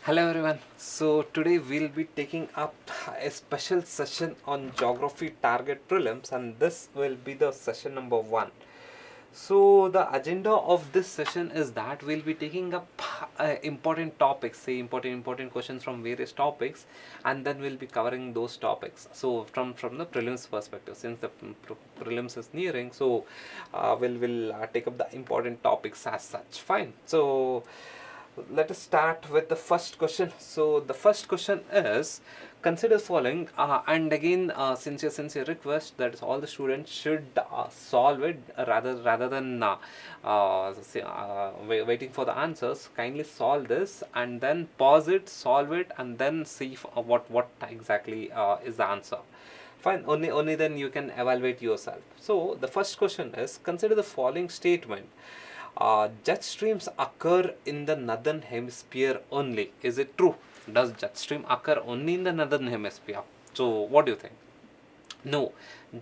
Hello everyone. So today we'll be taking up a special session on geography target prelims, and this will be the session number 1. So the agenda of this session is that we'll be taking up important topics, say important questions from various topics, and then we'll be covering those topics. So from the prelims perspective, since the prelims is nearing, so we'll take up the important topics as such. Fine. So let us start with the first question. So the first question is, consider following, and again, sincere request that is all the students should solve it rather than waiting for the answers. Kindly solve this and then pause it, solve it, and then see what exactly is the answer. Fine. Only then you can evaluate yourself. So the first question is, consider the following statement. Jet streams occur in the northern hemisphere only. Is it true? Does jet stream occur only in the northern hemisphere? So what do you think? No,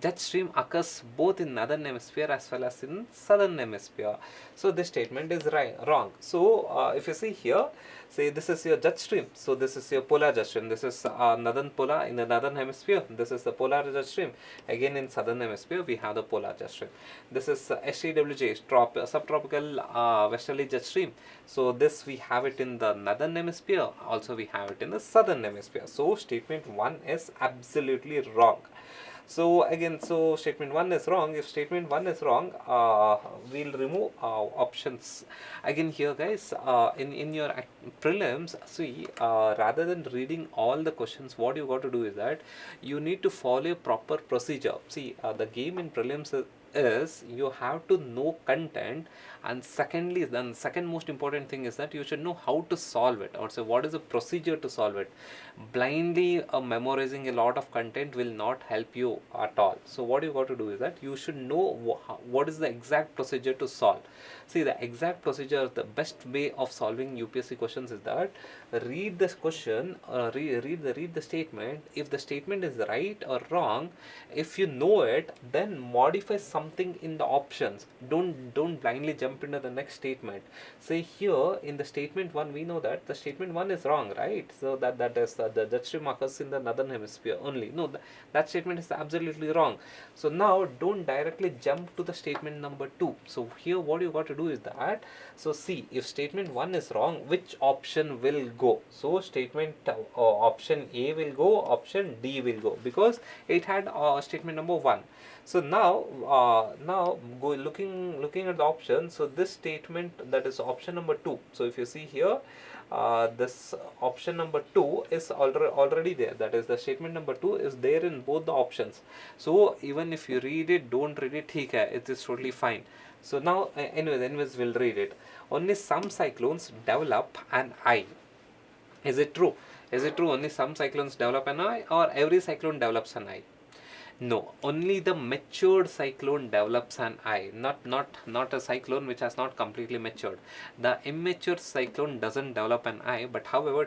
jet stream occurs both in northern hemisphere as well as in southern hemisphere. So this statement is wrong. So if you see here, say this is your jet stream. So this is your polar jet stream. This is northern polar in the northern hemisphere. This is the polar jet stream. Again in southern hemisphere we have the polar jet stream. This is STWJ, subtropical westerly jet stream. So this we have it in the northern hemisphere. Also we have it in the southern hemisphere. So statement 1 is absolutely wrong. So again, so statement 1 is wrong. If statement 1 is wrong, we'll remove options. Again here guys, in your prelims, see, rather than reading all the questions, what you got to do is that you need to follow a proper procedure. See, the game in prelims is you have to know content, and secondly, then second most important thing is that you should know how to solve it, or say what is the procedure to solve it. Blindly memorizing a lot of content will not help you at all. So what you got to do is that you should know what is the exact procedure to solve. See, the exact procedure, the best way of solving UPSC questions is that read this question, read the statement. If the statement is right or wrong, if you know it, then modify something in the options. Don't blindly jump into the next statement. Say here in the statement 1, we know that the statement 1 is wrong, right? So that is the jet stream occurs in the northern hemisphere only. No, that statement is absolutely wrong. So now don't directly jump to the statement number 2. So here what you got to do is that, so see, if statement 1 is wrong, which option will go? So statement option A will go, option D will go, because it had statement number 1. So now go looking at the option. So this statement, that is option number 2. So if you see here, this option number 2 is already there. That is, the statement number 2 is there in both the options. So even if you read it, don't read it, it is totally fine. So now anyways we'll read it. Only some cyclones develop an eye. Is it true? Is it true only some cyclones develop an eye, or every cyclone develops an eye? No, only the matured cyclone develops an eye, not a cyclone which has not completely matured. The immature cyclone doesn't develop an eye, but however,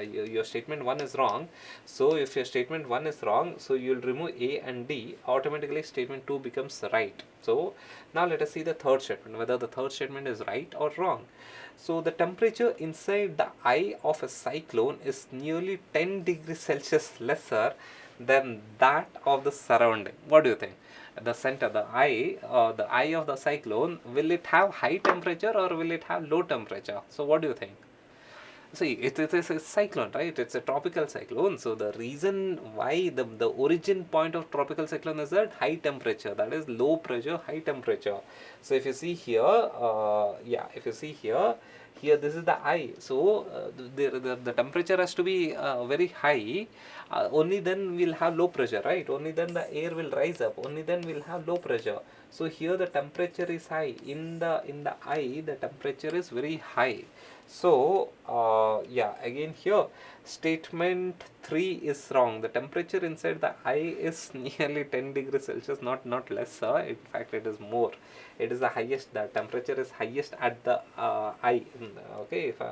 your statement 1 is wrong. So if your statement 1 is wrong, so you'll remove A and D, automatically statement 2 becomes right. So now let us see the third statement, whether the third statement is right or wrong. So the temperature inside the eye of a cyclone is nearly 10 degrees Celsius lesser than that of the surrounding. What do you think? The center, the eye of the cyclone, will it have high temperature or will it have low temperature? So what do you think? See, it is a cyclone, right? It's a tropical cyclone. So the reason why the origin point of tropical cyclone is that high temperature, that is low pressure, high temperature. So if you see here, if you see here, this is the eye. So the temperature has to be very high. Only then we'll have low pressure, right? Only then the air will rise up. Only then we'll have low pressure. So here the temperature is high. In the eye, the temperature is very high. So again here statement 3 is wrong. The temperature inside the eye is nearly 10 degrees Celsius, not lesser. In fact, it is more. It is the highest. The temperature is highest at the eye. Okay, if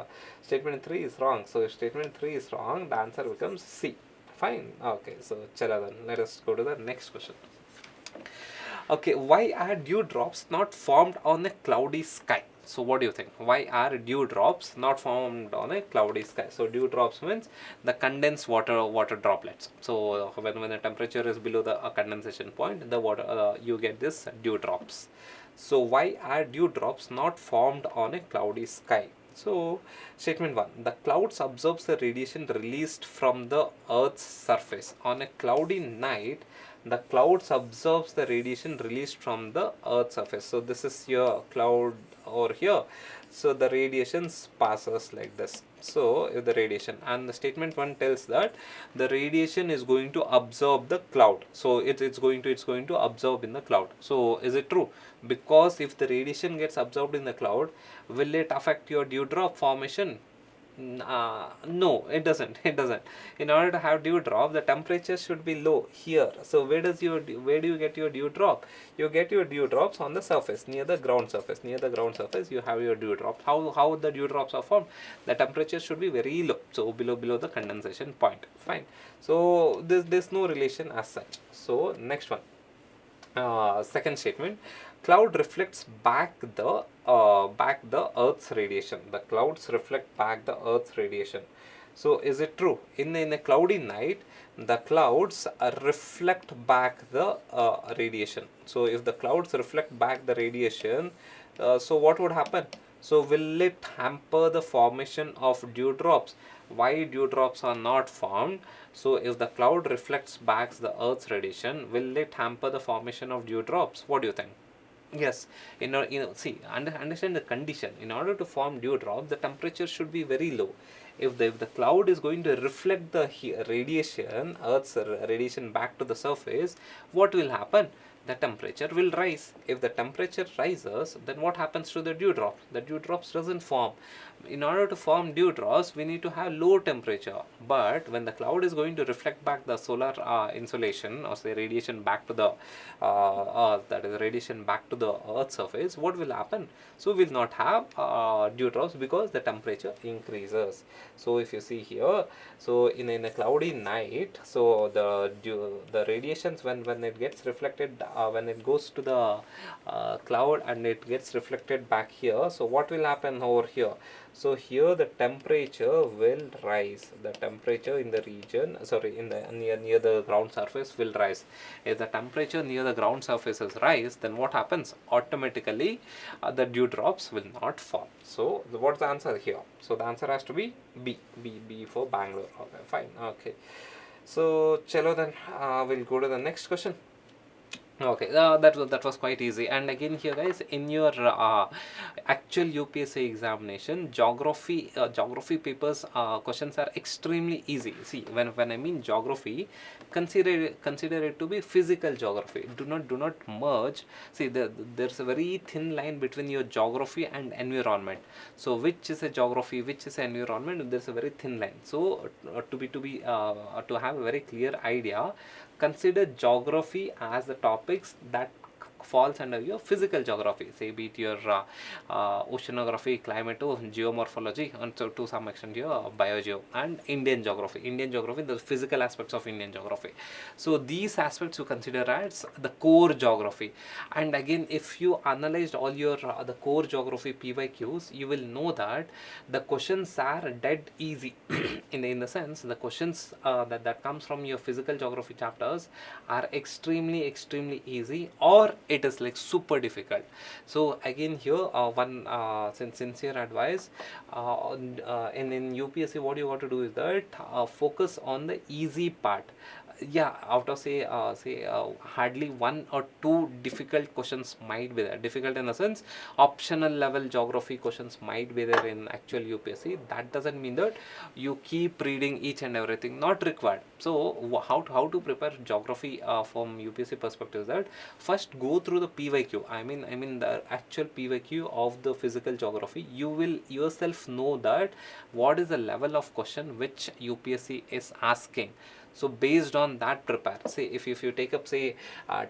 statement 3 is wrong, so if statement 3 is wrong, the answer becomes C. Fine. Okay, so chala then. Let us go to the next question. Okay, why are dew drops not formed on a cloudy sky? So what do you think? Why are dewdrops not formed on a cloudy sky? So dewdrops means the condensed water droplets. So when the temperature is below the condensation point, the water you get this dewdrops. So why are dewdrops not formed on a cloudy sky? So statement 1, the clouds absorbs the radiation released from the earth's surface. On a cloudy night, the clouds absorbs the radiation released from the earth's surface. So this is your cloud over here. So the radiations passes like this. So if the radiation, and the statement 1 tells that the radiation is going to absorb the cloud. So it's going to absorb in the cloud. So is it true? Because if the radiation gets absorbed in the cloud, will it affect your dewdrop formation? No, it doesn't. In order to have dewdrop, the temperature should be low here. So where do you get your dewdrop? You get your dewdrops on the surface, near the ground surface. Near the ground surface, you have your dewdrops. How the dewdrops are formed? The temperature should be very low, so below the condensation point. Fine. So there's no relation as such. So next one. Second statement, cloud reflects back the earth's radiation. The clouds reflect back the earth's radiation. So is it true? In a cloudy night, the clouds reflect back the radiation. So if the clouds reflect back the radiation, so what would happen? So will it hamper the formation of dewdrops? Why dewdrops are not formed? So if the cloud reflects back the earth's radiation, will it hamper the formation of dewdrops? What do you think? Yes, see, understand the condition. In order to form dewdrop, the temperature should be very low. If the cloud is going to reflect the radiation, Earth's radiation back to the surface, what will happen? The temperature will rise. If the temperature rises, then what happens to the dewdrop? The dewdrops doesn't form. In order to form dewdrops, we need to have low temperature. But when the cloud is going to reflect back the solar insolation, or say radiation back to the Earth, that is radiation back to the Earth's surface, what will happen? So we will not have dewdrops because the temperature increases. So if you see here, so in a cloudy night, so the radiations when it gets reflected, when it goes to the cloud and it gets reflected back here, so what will happen over here? So here the temperature will rise. The temperature in the region, in the near the ground surface will rise. If the temperature near the ground surface is rise, then what happens? Automatically the dewdrops will not fall. So what's the answer here? So the answer has to be B for Bangalore. Okay, fine. Okay. So chalo then we'll go to the next question. Okay, that was quite easy. And again here guys, in your actual UPSC examination, geography papers questions are extremely easy. See, when I mean geography, consider it to be physical geography. Do not merge. See, there's a very thin line between your geography and environment. So which is a geography, which is an environment? There's a very thin line. So to have a very clear idea, consider geography as the topics that falls under your physical geography, say be it your oceanography, climate, geomorphology, and so to some extent your biogeo, and Indian geography, the physical aspects of Indian geography. So these aspects you consider as the core geography. And again, if you analyzed all your the core geography PYQs, you will know that the questions are dead easy. in the sense, the questions that comes from your physical geography chapters are extremely easy, or it is like super difficult. So again here one sincere advice in UPSC, what you got to do is that focus on the easy part. Yeah, out of say hardly one or two difficult questions might be there. Difficult in the sense, optional level geography questions might be there in actual UPSC. That doesn't mean that you keep reading each and everything. Not required. So how to prepare geography from UPSC perspective is that first go through the PYQ. I mean the actual PYQ of the physical geography. You will yourself know that what is the level of question which UPSC is asking. So based on that, prepare. Say if you take up, say,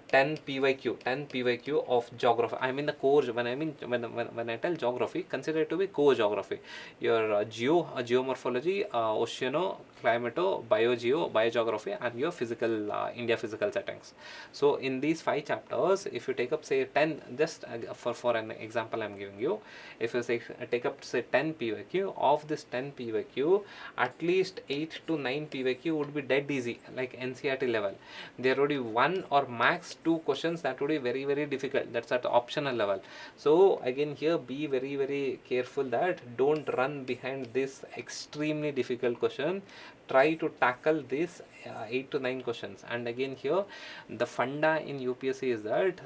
10 PYQ of geography. I mean the core. When I tell geography, consider it to be core geography. Your geomorphology, oceano, climato, biogeography, and your physical India physical settings. So in these 5 chapters, if you take up, say, 10, just for an example I'm giving you, if you say take up, say, 10 PYQ, of this 10 PYQ, at least 8 to 9 PYQ would be dead easy, like NCERT level. There would be 1 or max 2 questions that would be very, very difficult. That's at optional level. So again, here be very, very careful that don't run behind this extremely difficult question. Try to tackle this 8 to 9 questions. And again, here the funda in UPSC is that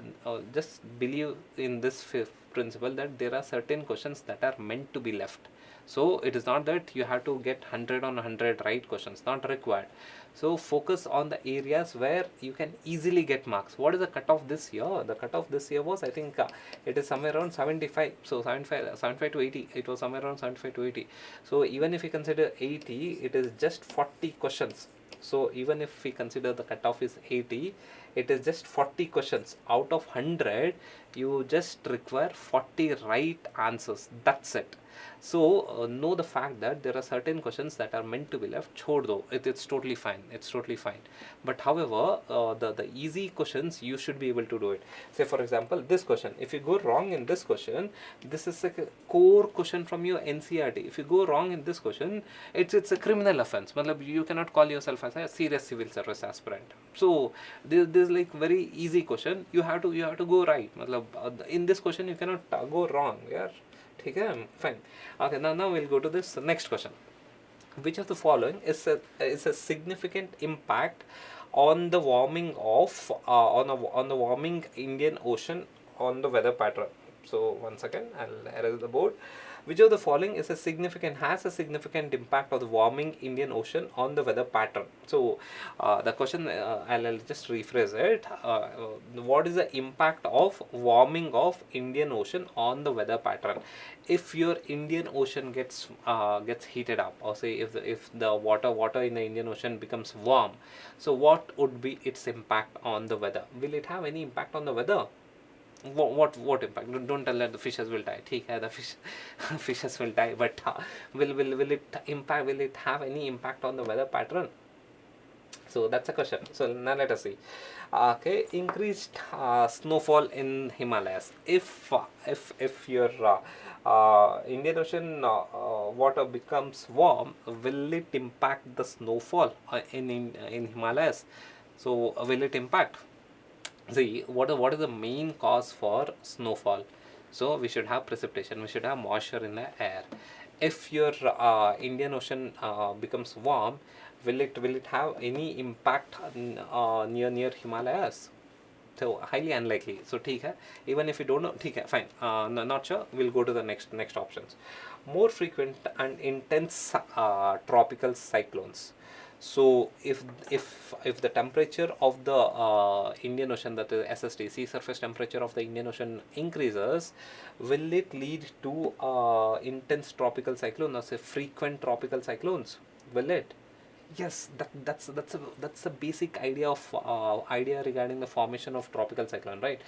just believe in this principle that there are certain questions that are meant to be left. So it is not that you have to get 100 on 100 right questions, not required. So focus on the areas where you can easily get marks. What is the cutoff this year? The cutoff this year was, I think, it is somewhere around 75. So 75 to 80. It was somewhere around 75 to 80. So even if you consider 80, it is just 40 questions. So even if we consider the cutoff is 80, it is just 40 questions. Out of 100, you just require 40 right answers. That's it. So know the fact that there are certain questions that are meant to be left. Chhod do. It's totally fine. It's totally fine. But however, the easy questions, you should be able to do it. Say for example, this question. If you go wrong in this question, this is like a core question from your NCERT. If you go wrong in this question, it's a criminal offense. You cannot call yourself as a serious civil service aspirant. So this is like very easy question. You have to go right. In this question you cannot go wrong. Yeah. Okay, fine. Okay, now we'll go to this next question. Which of the following is a significant impact on the warming of on the warming Indian Ocean on the weather pattern? So 1 second, I'll erase the board. Which of the following has a significant impact of the warming Indian Ocean on the weather pattern? So the question, I'll just rephrase it. What is the impact of warming of Indian Ocean on the weather pattern? If your Indian Ocean gets heated up, or say if the water in the Indian Ocean becomes warm, so what would be its impact on the weather? Will it have any impact on the weather? What impact? Don't tell that the fishes will die. ठीक है, the fishes will die, but will it have any impact on the weather pattern? So that's a question. So now let us see. Okay, increased snowfall in Himalayas. If your Indian Ocean water becomes warm, will it impact the snowfall in Himalayas? So will it impact? See, what is the main cause for snowfall? So we should have precipitation, we should have moisture in the air. If your Indian Ocean becomes warm, will it have any impact near Himalayas? So highly unlikely. So ठीक है, even if you don't know, ठीक है, fine. Not sure. We'll go to the next options. More frequent and intense tropical cyclones. So if the temperature of the Indian Ocean, that is SST, sea surface temperature of the Indian Ocean, increases, will it lead to intense tropical cyclones, or say frequent tropical cyclones? Will it? Yes, that's a basic idea regarding the formation of tropical cyclone, right?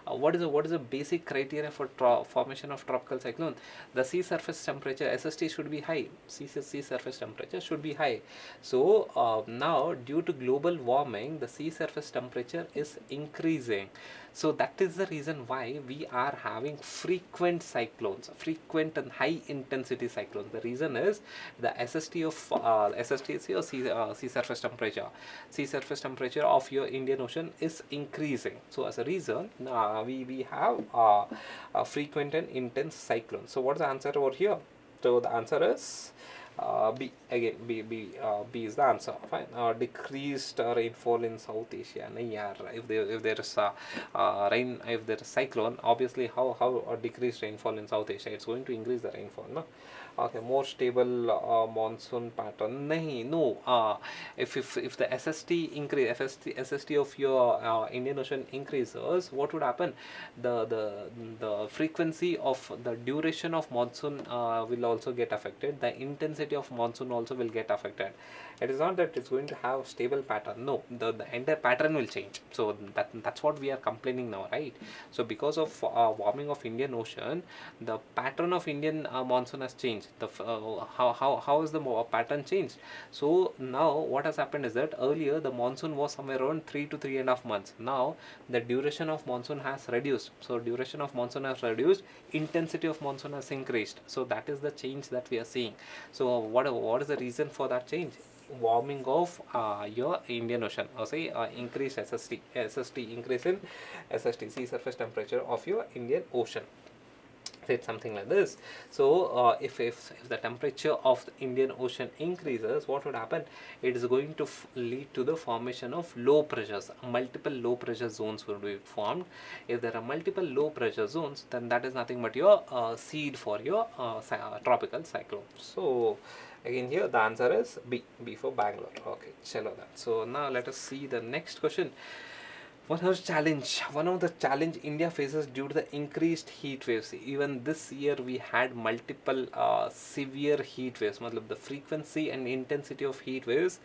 What is the basic criteria for formation of tropical cyclone? The sea surface temperature, SST, should be high. Sea surface temperature should be high. So now, due to global warming, the sea surface temperature is increasing. So that is the reason why we are having frequent cyclones, frequent and high intensity cyclones. The reason is the SST is your sea surface temperature. Sea surface temperature of your Indian Ocean is increasing. So as a reason, we have frequent and intense cyclones. So what is the answer over here? So the answer is B. Again, B is the answer. Fine. Decreased rainfall in South Asia. If there is if there is cyclone, obviously how decreased rainfall in South Asia, it's going to increase the rainfall, no? Okay, more stable monsoon pattern. Nahi, no. If the SST of your Indian Ocean increases, what would happen? The frequency of the duration of monsoon will also get affected. The intensity of monsoon also will get affected. It is not that it's going to have stable pattern. No, the entire pattern will change. So that's what we are complaining now, right? So because of warming of Indian Ocean, the pattern of Indian monsoon has changed. How is the pattern changed? So now what has happened is that earlier the monsoon was somewhere around 3 to 3.5 months. Now the duration of monsoon has reduced. So duration of monsoon has reduced, intensity of monsoon has increased. So that is the change that we are seeing. So what is the reason for that change? Warming of your Indian Ocean, or say increased SST, increase in SST, sea surface temperature of your Indian Ocean. It's something like this. So if the temperature of the Indian Ocean increases, what would happen? It is going to lead to the formation of low pressures. Multiple low pressure zones will be formed. If there are multiple low pressure zones, then that is nothing but your seed for your tropical cyclone. So again here the answer is B for Bangalore. Okay, chalo that. So now let us see the next question. One of the challenge India faces due to the increased heat waves. Even this year we had multiple severe heat waves. Matlab the frequency and intensity of heat waves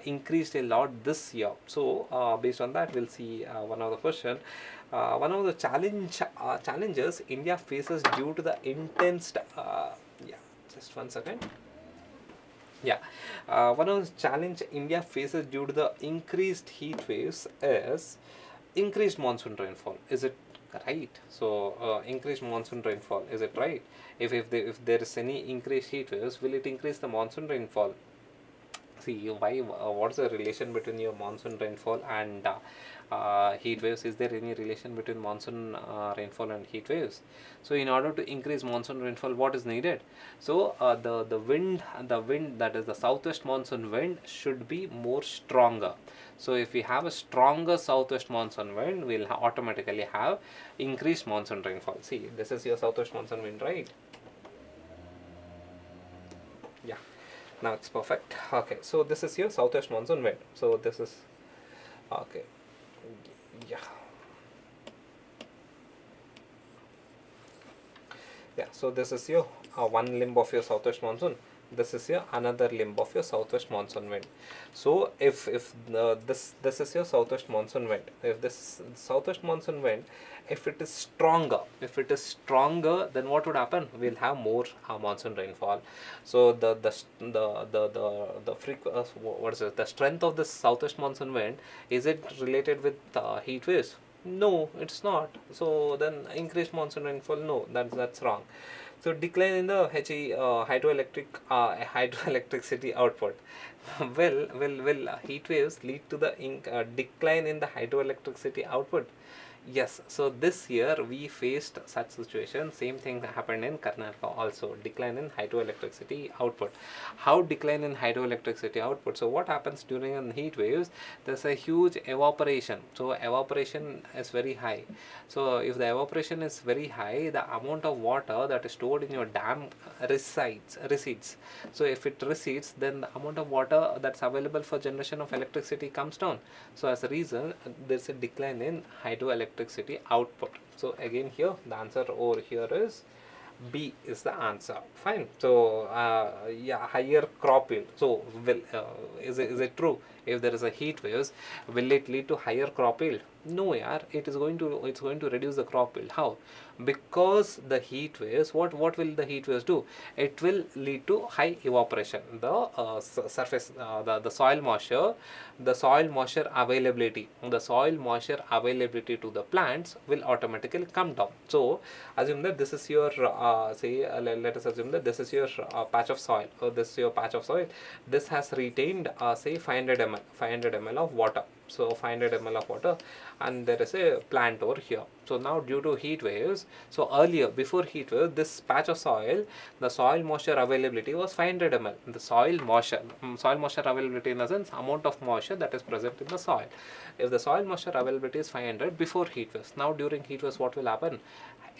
increased a lot this year. So based on that, we'll see one of the question. One of the challenges India faces due to the intense. Yeah, just 1 second. Yeah, one of the challenge India faces due to the increased heat waves is increased monsoon rainfall. Is it right? So increased monsoon rainfall, is it right? If there is any increased heat waves, will it increase the monsoon rainfall? See, why? What's the relation between your monsoon rainfall and heat waves? Is there any relation between monsoon rainfall and heat waves? So in order to increase monsoon rainfall, what is needed? So the wind that is the southwest monsoon wind should be more stronger. So if we have a stronger southwest monsoon wind, we'll automatically have increased monsoon rainfall. See, this is your southwest monsoon wind, right? Yeah, now it's perfect. Okay, so this is your southwest monsoon wind. So this is okay. Yeah. Yeah, so this is your one limb of your southwest monsoon. This is your another limb of your southwest monsoon wind. So if this is your southwest monsoon wind, if this southwest monsoon wind, if it is stronger, then what would happen? We'll have more monsoon rainfall. So what is it? The strength of this southwest monsoon wind, is it related with heat waves? No, it's not. So then increased monsoon rainfall? No, that's wrong. So decline in the hydroelectricity output. Will heat waves lead to the decline in the hydroelectricity output? Yes, so this year we faced such situation. Same thing happened in Karnataka also. Decline in hydroelectricity output. How decline in hydroelectricity output? So what happens during heat waves? There's a huge evaporation. So evaporation is very high. So if the evaporation is very high, the amount of water that is stored in your dam recedes. So if it recedes, then the amount of water that's available for generation of electricity comes down. So as a reason, there's a decline in hydroelectricity output. So again here the answer over here is B is the answer. Fine. So yeah, higher crop yield. So will is it true? If there is a heat waves, will it lead to higher crop yield? No, yeah. It's going to reduce the crop yield. How? Because the heat waves. What will the heat waves do? It will lead to high evaporation. The surface, the soil moisture, availability to the plants will automatically come down. So assume that this is your let us assume that this is your patch of soil. This is your patch of soil. This has retained say 500 ml of water. So 500 ml of water, and there is a plant over here. So now due to heat waves, so earlier before heat wave, this patch of soil, the soil moisture availability was 500 ml. The soil moisture availability in the sense amount of moisture that is present in the soil. If the soil moisture availability is 500 before heat waves, now during heat waves what will happen?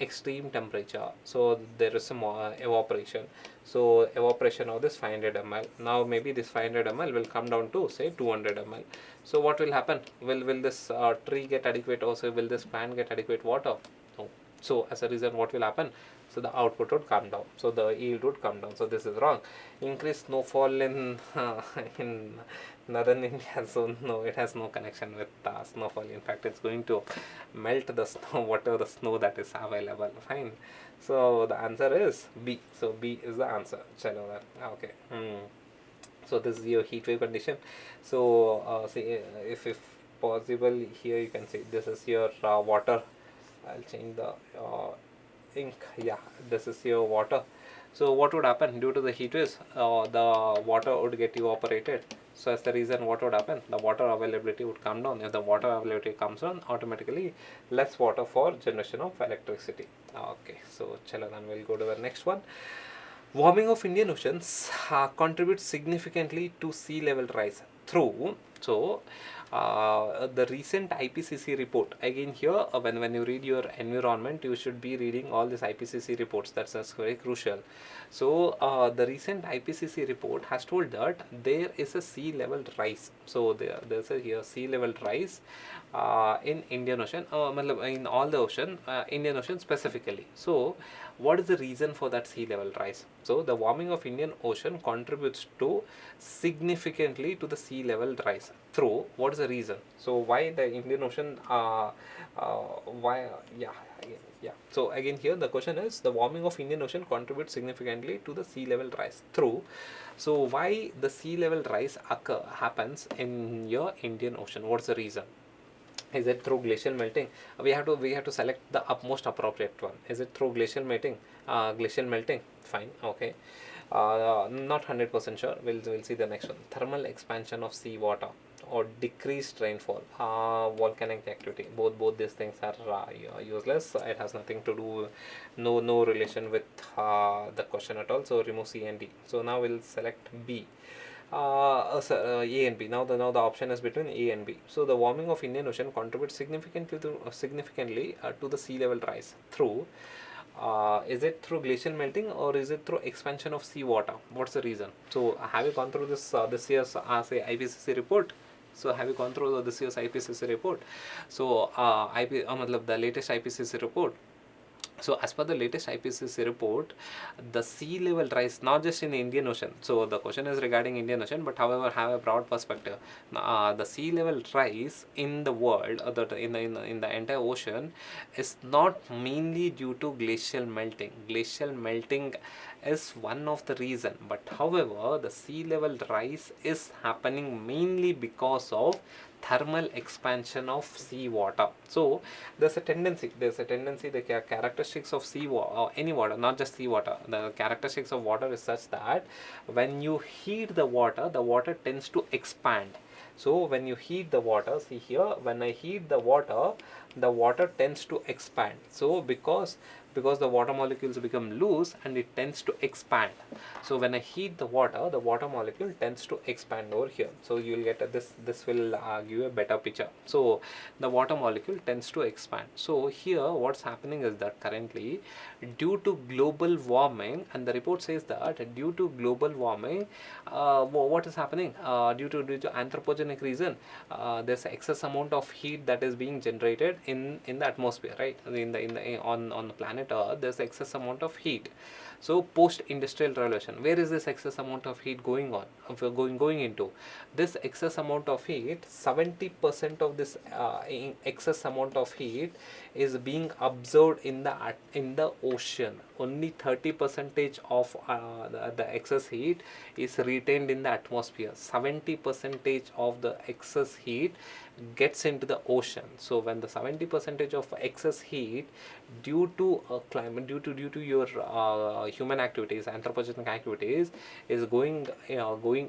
Extreme temperature, so there is some evaporation. So evaporation of this 500 ml, now maybe this 500 ml will come down to say 200 ml. So what will happen? Will this tree get adequate, also will this plant get adequate water? No. So as a reason, what will happen? So the output would come down, so the yield would come down. So this is wrong. Increased snowfall in in northern India, so no, it has no connection with snowfall. In fact, it's going to melt the snow, whatever the snow that is available. Fine. So the answer is B. So B is the answer. Chalo, okay. So this is your heat wave condition. So see, if possible, here you can see this is your water. I'll change the ink. Yeah, this is your water. So what would happen due to the heat waves? The water would get evaporated. So as the reason, what would happen? The water availability would come down. If the water availability comes down, automatically less water for generation of electricity. Okay, so chalo, then we'll go to the next one. Warming of Indian oceans contributes significantly to sea level rise through. So the recent IPCC report, again here when you read your environment, you should be reading all these IPCC reports. That's very crucial. So the recent IPCC report has told that there is a sea level rise. So there's a here sea level rise in Indian Ocean, in all the ocean, Indian Ocean specifically. So what is the reason for that sea level rise? So the warming of Indian Ocean contributes to significantly to the sea level rise through. What is the reason? So why the Indian Ocean? Why? Yeah. So again here the question is, the warming of Indian Ocean contributes significantly to the sea level rise through. So why the sea level rise happens in your Indian Ocean? What's the reason? Is it through glacial melting? We have to select the most appropriate one. Is it through glacial melting? Glacial melting. Fine. Okay. Not 100% sure. We'll see the next one. Thermal expansion of seawater or decreased rainfall. Volcanic activity. Both these things are useless. It has nothing to do. No relation with the question at all. So remove C and D. So now we'll select B. A and B. Now the option is between A and B. So the warming of Indian Ocean contributes significantly to the sea level rise through. Is it through glacial melting or is it through expansion of seawater? What's the reason? So have you gone through this year's say IPCC report? So have you gone through this year's IPCC report? So the latest IPCC report. So as per the latest IPCC report, the sea level rise not just in Indian Ocean. So the question is regarding Indian Ocean, but however have a broad perspective. The sea level rise in the world, in the entire ocean, is not mainly due to glacial melting. Glacial melting is one of the reason, but however the sea level rise is happening mainly because of thermal expansion of seawater. So there's a tendency, the characteristics of seawater or any water, not just seawater, the characteristics of water is such that when you heat the water tends to expand. So when you heat the water, see here, when I heat the water tends to expand. So because the water molecules become loose and it tends to expand. So when I heat the water molecule tends to expand over here. So you will get this will give a better picture. So the water molecule tends to expand. So here what's happening is that currently due to global warming, and the report says that due to global warming, what is happening? Due to anthropogenic reason, there's excess amount of heat that is being generated in the atmosphere, right? On the planet Earth, there's excess amount of heat. So post-industrial revolution, where is this excess amount of heat going into? This excess amount of heat, 70% of this excess amount of heat is being absorbed in the ocean. Only 30% of the excess heat is retained in the atmosphere. 70% of the excess heat gets into the ocean. So when the 70% of excess heat due to climate, due to your human activities, anthropogenic activities, is going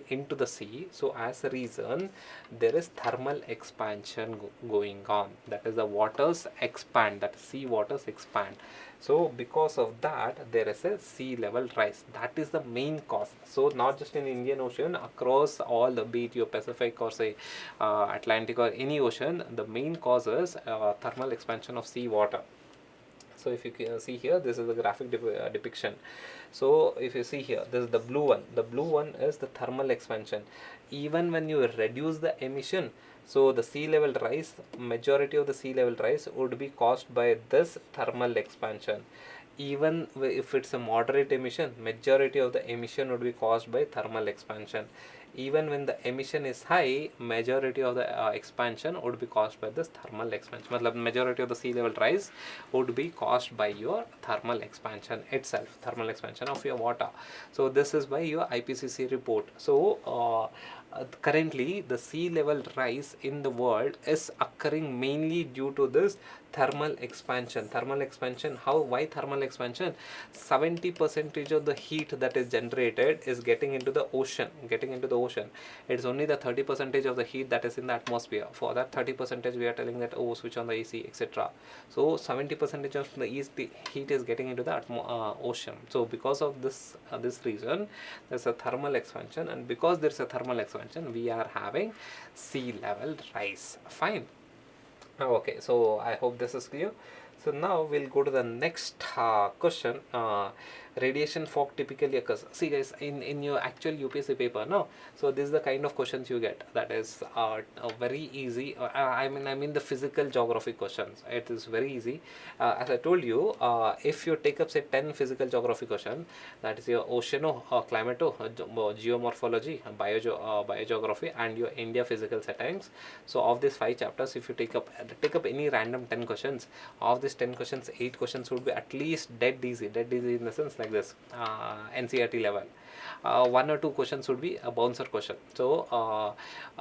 into the sea. So as a reason, there is thermal expansion going on. That is, the waters expand. That sea waters expand. So because of that, there is a sea level rise. That is the main cause. So not just in Indian Ocean, across all the, be it your Pacific or say Atlantic or any ocean, the main cause is thermal expansion of sea water. So if you can see here, this is the graphic depiction. So if you see here, this is the blue one. The blue one is the thermal expansion. Even when you reduce the emission, so the sea level rise, majority of the sea level rise would be caused by this thermal expansion. Even if it's a moderate emission, majority of the emission would be caused by thermal expansion. Even when the emission is high, majority of the expansion would be caused by this thermal expansion. Matlab, majority of the sea level rise would be caused by your thermal expansion itself, thermal expansion of your water. So this is by your IPCC report. So currently the sea level rise in the world is occurring mainly due to this thermal expansion. Thermal expansion, how? Why thermal expansion? 70% of the heat that is generated is getting into the ocean. It's only the 30% of the heat that is in the atmosphere. For that 30%, we are telling that, oh, switch on the AC, etc. So 70% of the heat is getting into the ocean. So because of this reason, there's a thermal expansion, and because there's a thermal expansion, we are having sea level rise. Fine. Okay, so I hope this is clear. So now we'll go to the next question. Radiation fog typically occurs. See guys, in your actual UPSC paper, no. So this is the kind of questions you get. That is very easy. I mean the physical geography questions. It is very easy. As I told you, if you take up say 10 physical geography question, that is your oceano, climato, geomorphology, biogeography, and your India physical settings. So of these 5 chapters, if you take up any random 10 questions, of these 10 questions, 8 questions would be at least dead easy in the sense like this, NCERT level. 1 or 2 questions would be a bouncer question. So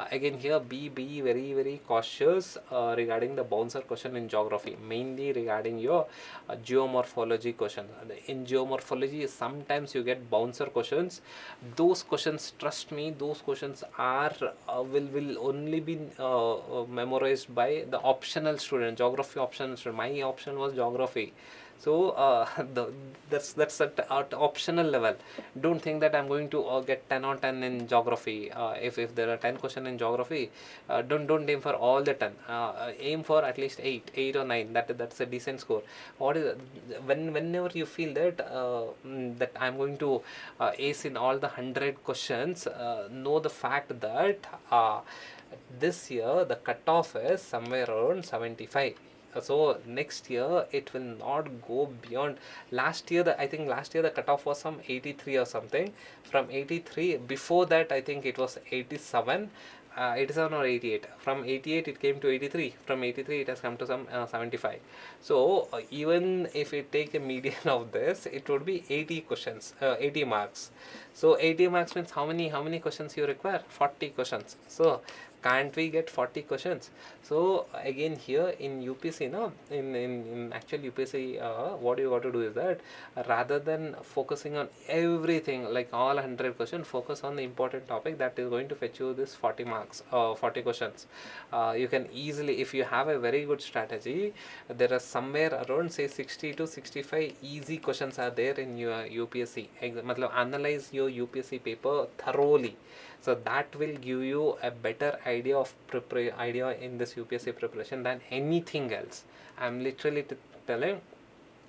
again here, be very cautious regarding the bouncer question in geography, mainly regarding your geomorphology question. In geomorphology, sometimes you get bouncer questions. Those questions, trust me, those questions are will only be memorized by the optional student, geography optional student. My option was geography. So that's at optional level. Don't think that I'm going to get 10 on 10 in geography. If there are 10 questions in geography, don't aim for all the 10. Aim for at least 8 or 9. That's a decent score. What is whenever you feel that that I'm going to ace in all the 100 questions, know the fact that this year the cutoff is somewhere around 75. So next year it will not go beyond. I think last year the cutoff was some 83 or something. From 83, before that I think it was 87. 87 or 88. From 88 it came to 83. From 83 it has come to some 75. So even if we take a median of this, it would be 80 questions, 80 marks. So 80 marks means how many questions you require? 40 questions. So can't we get 40 questions? So again here in UPSC, no, in actual UPSC, what you got to do is that rather than focusing on everything like all 100 questions, focus on the important topic that is going to fetch you this 40 marks, 40 questions. You can easily, if you have a very good strategy, there are somewhere around say 60 to 65 easy questions are there in your UPSC. Matlab, analyze your UPSC paper thoroughly. So that will give you a better idea of idea in this UPSC preparation than anything else. I'm literally telling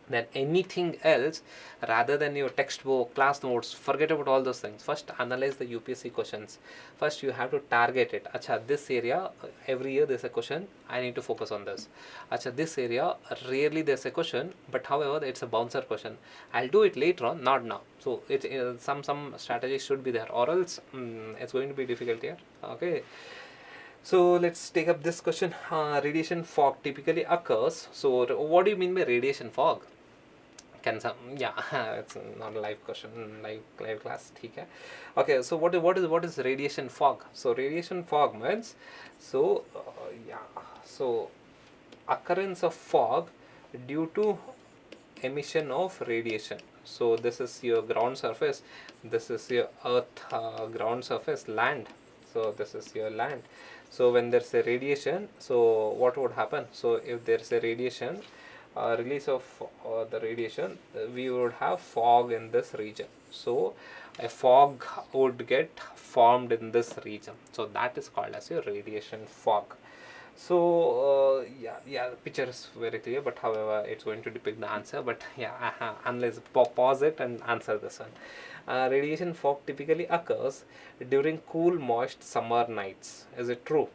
than anything else, rather than your textbook, class notes. Forget about all those things. First analyze the UPSC questions. First you have to target it. Acha, this area, every year there's a question, I need to focus on this. Acha, this area, rarely there's a question, but however it's a bouncer question. I'll do it later on, not now. So it some strategies should be there, or else it's going to be difficult here. Okay. So let's take up this question. Radiation fog typically occurs. So what do you mean by radiation fog? Can some, yeah, it's not a live question, live class, ठीक है. Okay, so what is radiation fog? So radiation fog means, so yeah, so occurrence of fog due to emission of radiation. So this is your ground surface, this is your earth, ground surface, land. So this is your land. So when there's a radiation, so what would happen? So if there's a radiation, release of the radiation, we would have fog in this region. So a fog would get formed in this region. So that is called as your radiation fog. So the picture is very clear, but however it's going to depict the answer. But yeah, unless pause it and answer this one. Radiation fog typically occurs during cool, moist summer nights. Is it true?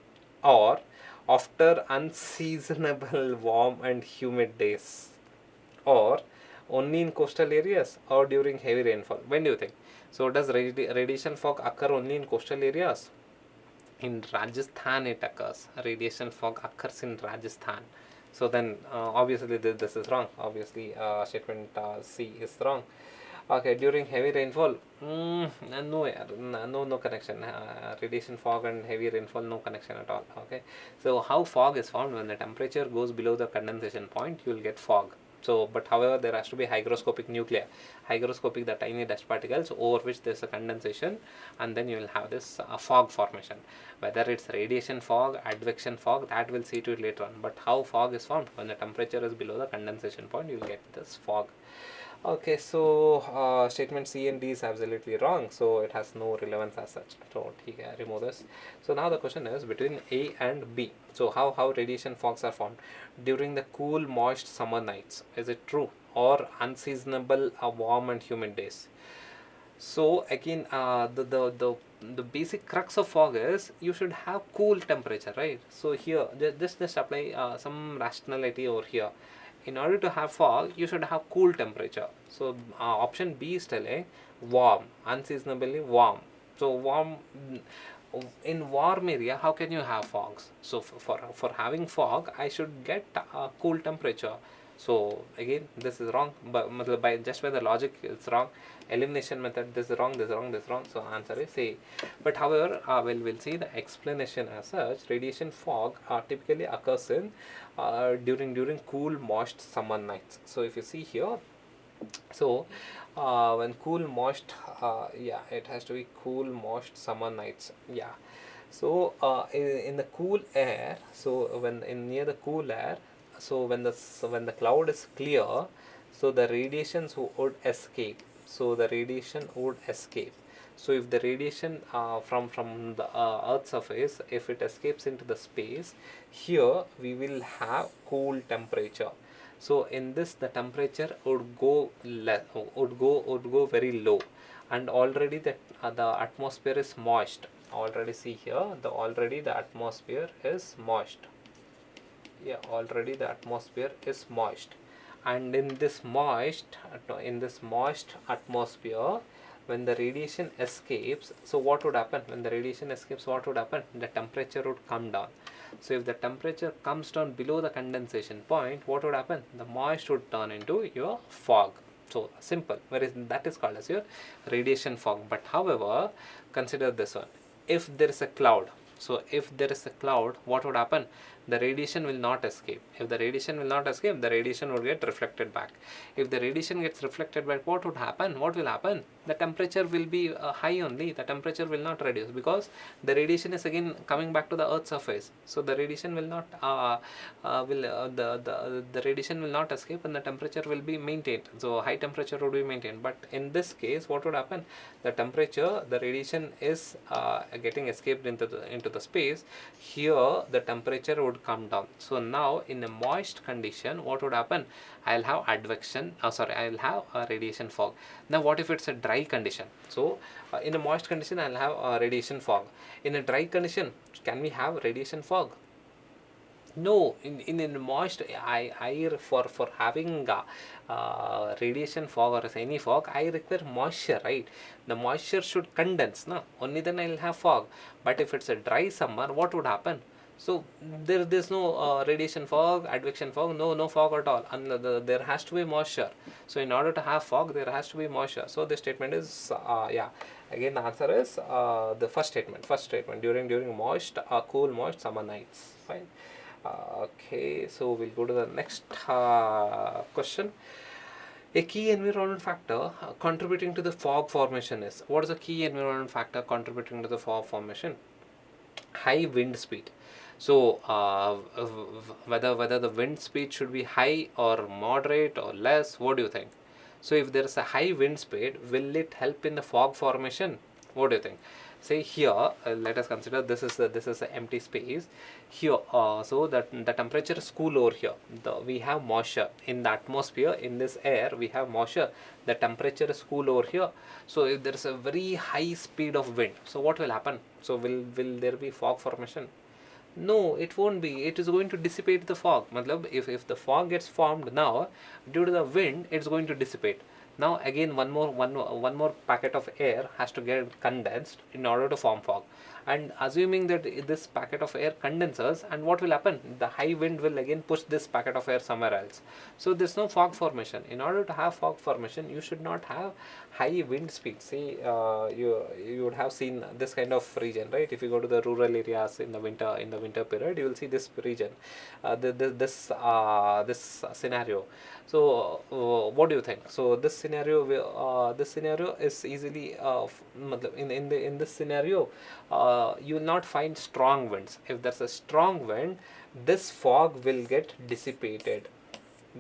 Or after unseasonable warm and humid days? Or only in coastal areas or during heavy rainfall? When do you think? So does radiation fog occur only in coastal areas? In Rajasthan it occurs. Radiation fog occurs in Rajasthan. So then obviously this is wrong. Obviously statement C is wrong. Okay, during heavy rainfall, no connection. Radiation fog and heavy rainfall, no connection at all. Okay, so how fog is formed? When the temperature goes below the condensation point, you will get fog. So, but however, there has to be hygroscopic nuclei. Hygroscopic, the tiny dust particles over which there is a condensation, and then you will have this fog formation. Whether it's radiation fog, advection fog, that we'll see to it later on. But how fog is formed? When the temperature is below the condensation point, you will get this fog. Okay, so statement C and D is absolutely wrong, so it has no relevance as such. So remove this. So now the question is between A and B. So how radiation fogs are formed during the cool, moist summer nights? Is it true? Or unseasonable, warm and humid days? So again, the basic crux of fog is you should have cool temperature, right? So here just apply some rationality over here. In order to have fog, you should have cool temperature. So option B is telling warm, unseasonably warm. So warm, in warm area, how can you have fogs? So for having fog, I should get cool temperature. So again, this is wrong, but by the logic, it's wrong. Elimination method, this is wrong, this is wrong, this is wrong. So answer is A. But however, we'll see the explanation as such. Radiation fog typically occurs in during cool, moist summer nights. So if you see here, so when cool, moist, it has to be cool, moist summer nights. Yeah. So in the cool air, so when near the cool air, so when the cloud is clear, so the radiations would escape. So the radiation would escape. So if the radiation from the earth surface, if it escapes into the space, here we will have cool temperature. So in this, the temperature would go very low, and already the atmosphere is moist. Already see here, already the atmosphere is moist. Yeah, already the atmosphere is moist, and in this moist atmosphere, when the radiation escapes, so what would happen? When the radiation escapes, what would happen? The temperature would come down. So if the temperature comes down below the condensation point, what would happen? The moist would turn into your fog. So simple. Whereas that is called as your radiation fog. But however, consider this one. If there is a cloud, so if there is a cloud, what would happen? The radiation will not escape. If the radiation will not escape, the radiation would get reflected back. If the radiation gets reflected back, what would happen? What will happen? The temperature will be high only. The temperature will not reduce, because the radiation is again coming back to the earth's surface. So the radiation will not the radiation will not escape, and the temperature will be maintained. So high temperature would be maintained. But in this case, what would happen? The temperature, the radiation is getting escaped into the space. Here the temperature would come down. So now in a moist condition, what would happen? I'll have advection. I'll have a radiation fog. Now what if it's a dry condition? So in a moist condition, I'll have a radiation fog. In a dry condition, can we have radiation fog? No. In moist, for having radiation fog or any fog, I require moisture, right? The moisture should condense, no? Only then I'll have fog. But if it's a dry summer, what would happen? So there's no radiation fog, advection fog, no fog at all, and there has to be moisture. So in order to have fog, there has to be moisture. So the statement is yeah. Again, the answer is the first statement. First statement, during moist, cool, moist summer nights. Fine. Okay, so we'll go to the next question. A key environment factor contributing to the fog formation is, what is a key environment factor contributing to the fog formation? High wind speed. So whether the wind speed should be high or moderate or less, what do you think? So if there is a high wind speed, will it help in the fog formation? What do you think? Say here, let us consider this is an empty space here. So that the temperature is cool over here. We have moisture in the atmosphere. In this air, we have moisture. The temperature is cool over here. So if there is a very high speed of wind, so what will happen? So will there be fog formation? No, it won't be. It is going to dissipate the fog. Matlab, if the fog gets formed now, due to the wind, it's going to dissipate. Now again, one more packet of air has to get condensed in order to form fog. And assuming that this packet of air condenses, and what will happen? The high wind will again push this packet of air somewhere else. So there's no fog formation. In order to have fog formation, you should not have high wind speed. See, you would have seen this kind of region, right? If you go to the rural areas in the winter period, you will see this region, this scenario. So what do you think? So this scenario is easily in this scenario, you will not find strong winds. If there's a strong wind, this fog will get dissipated.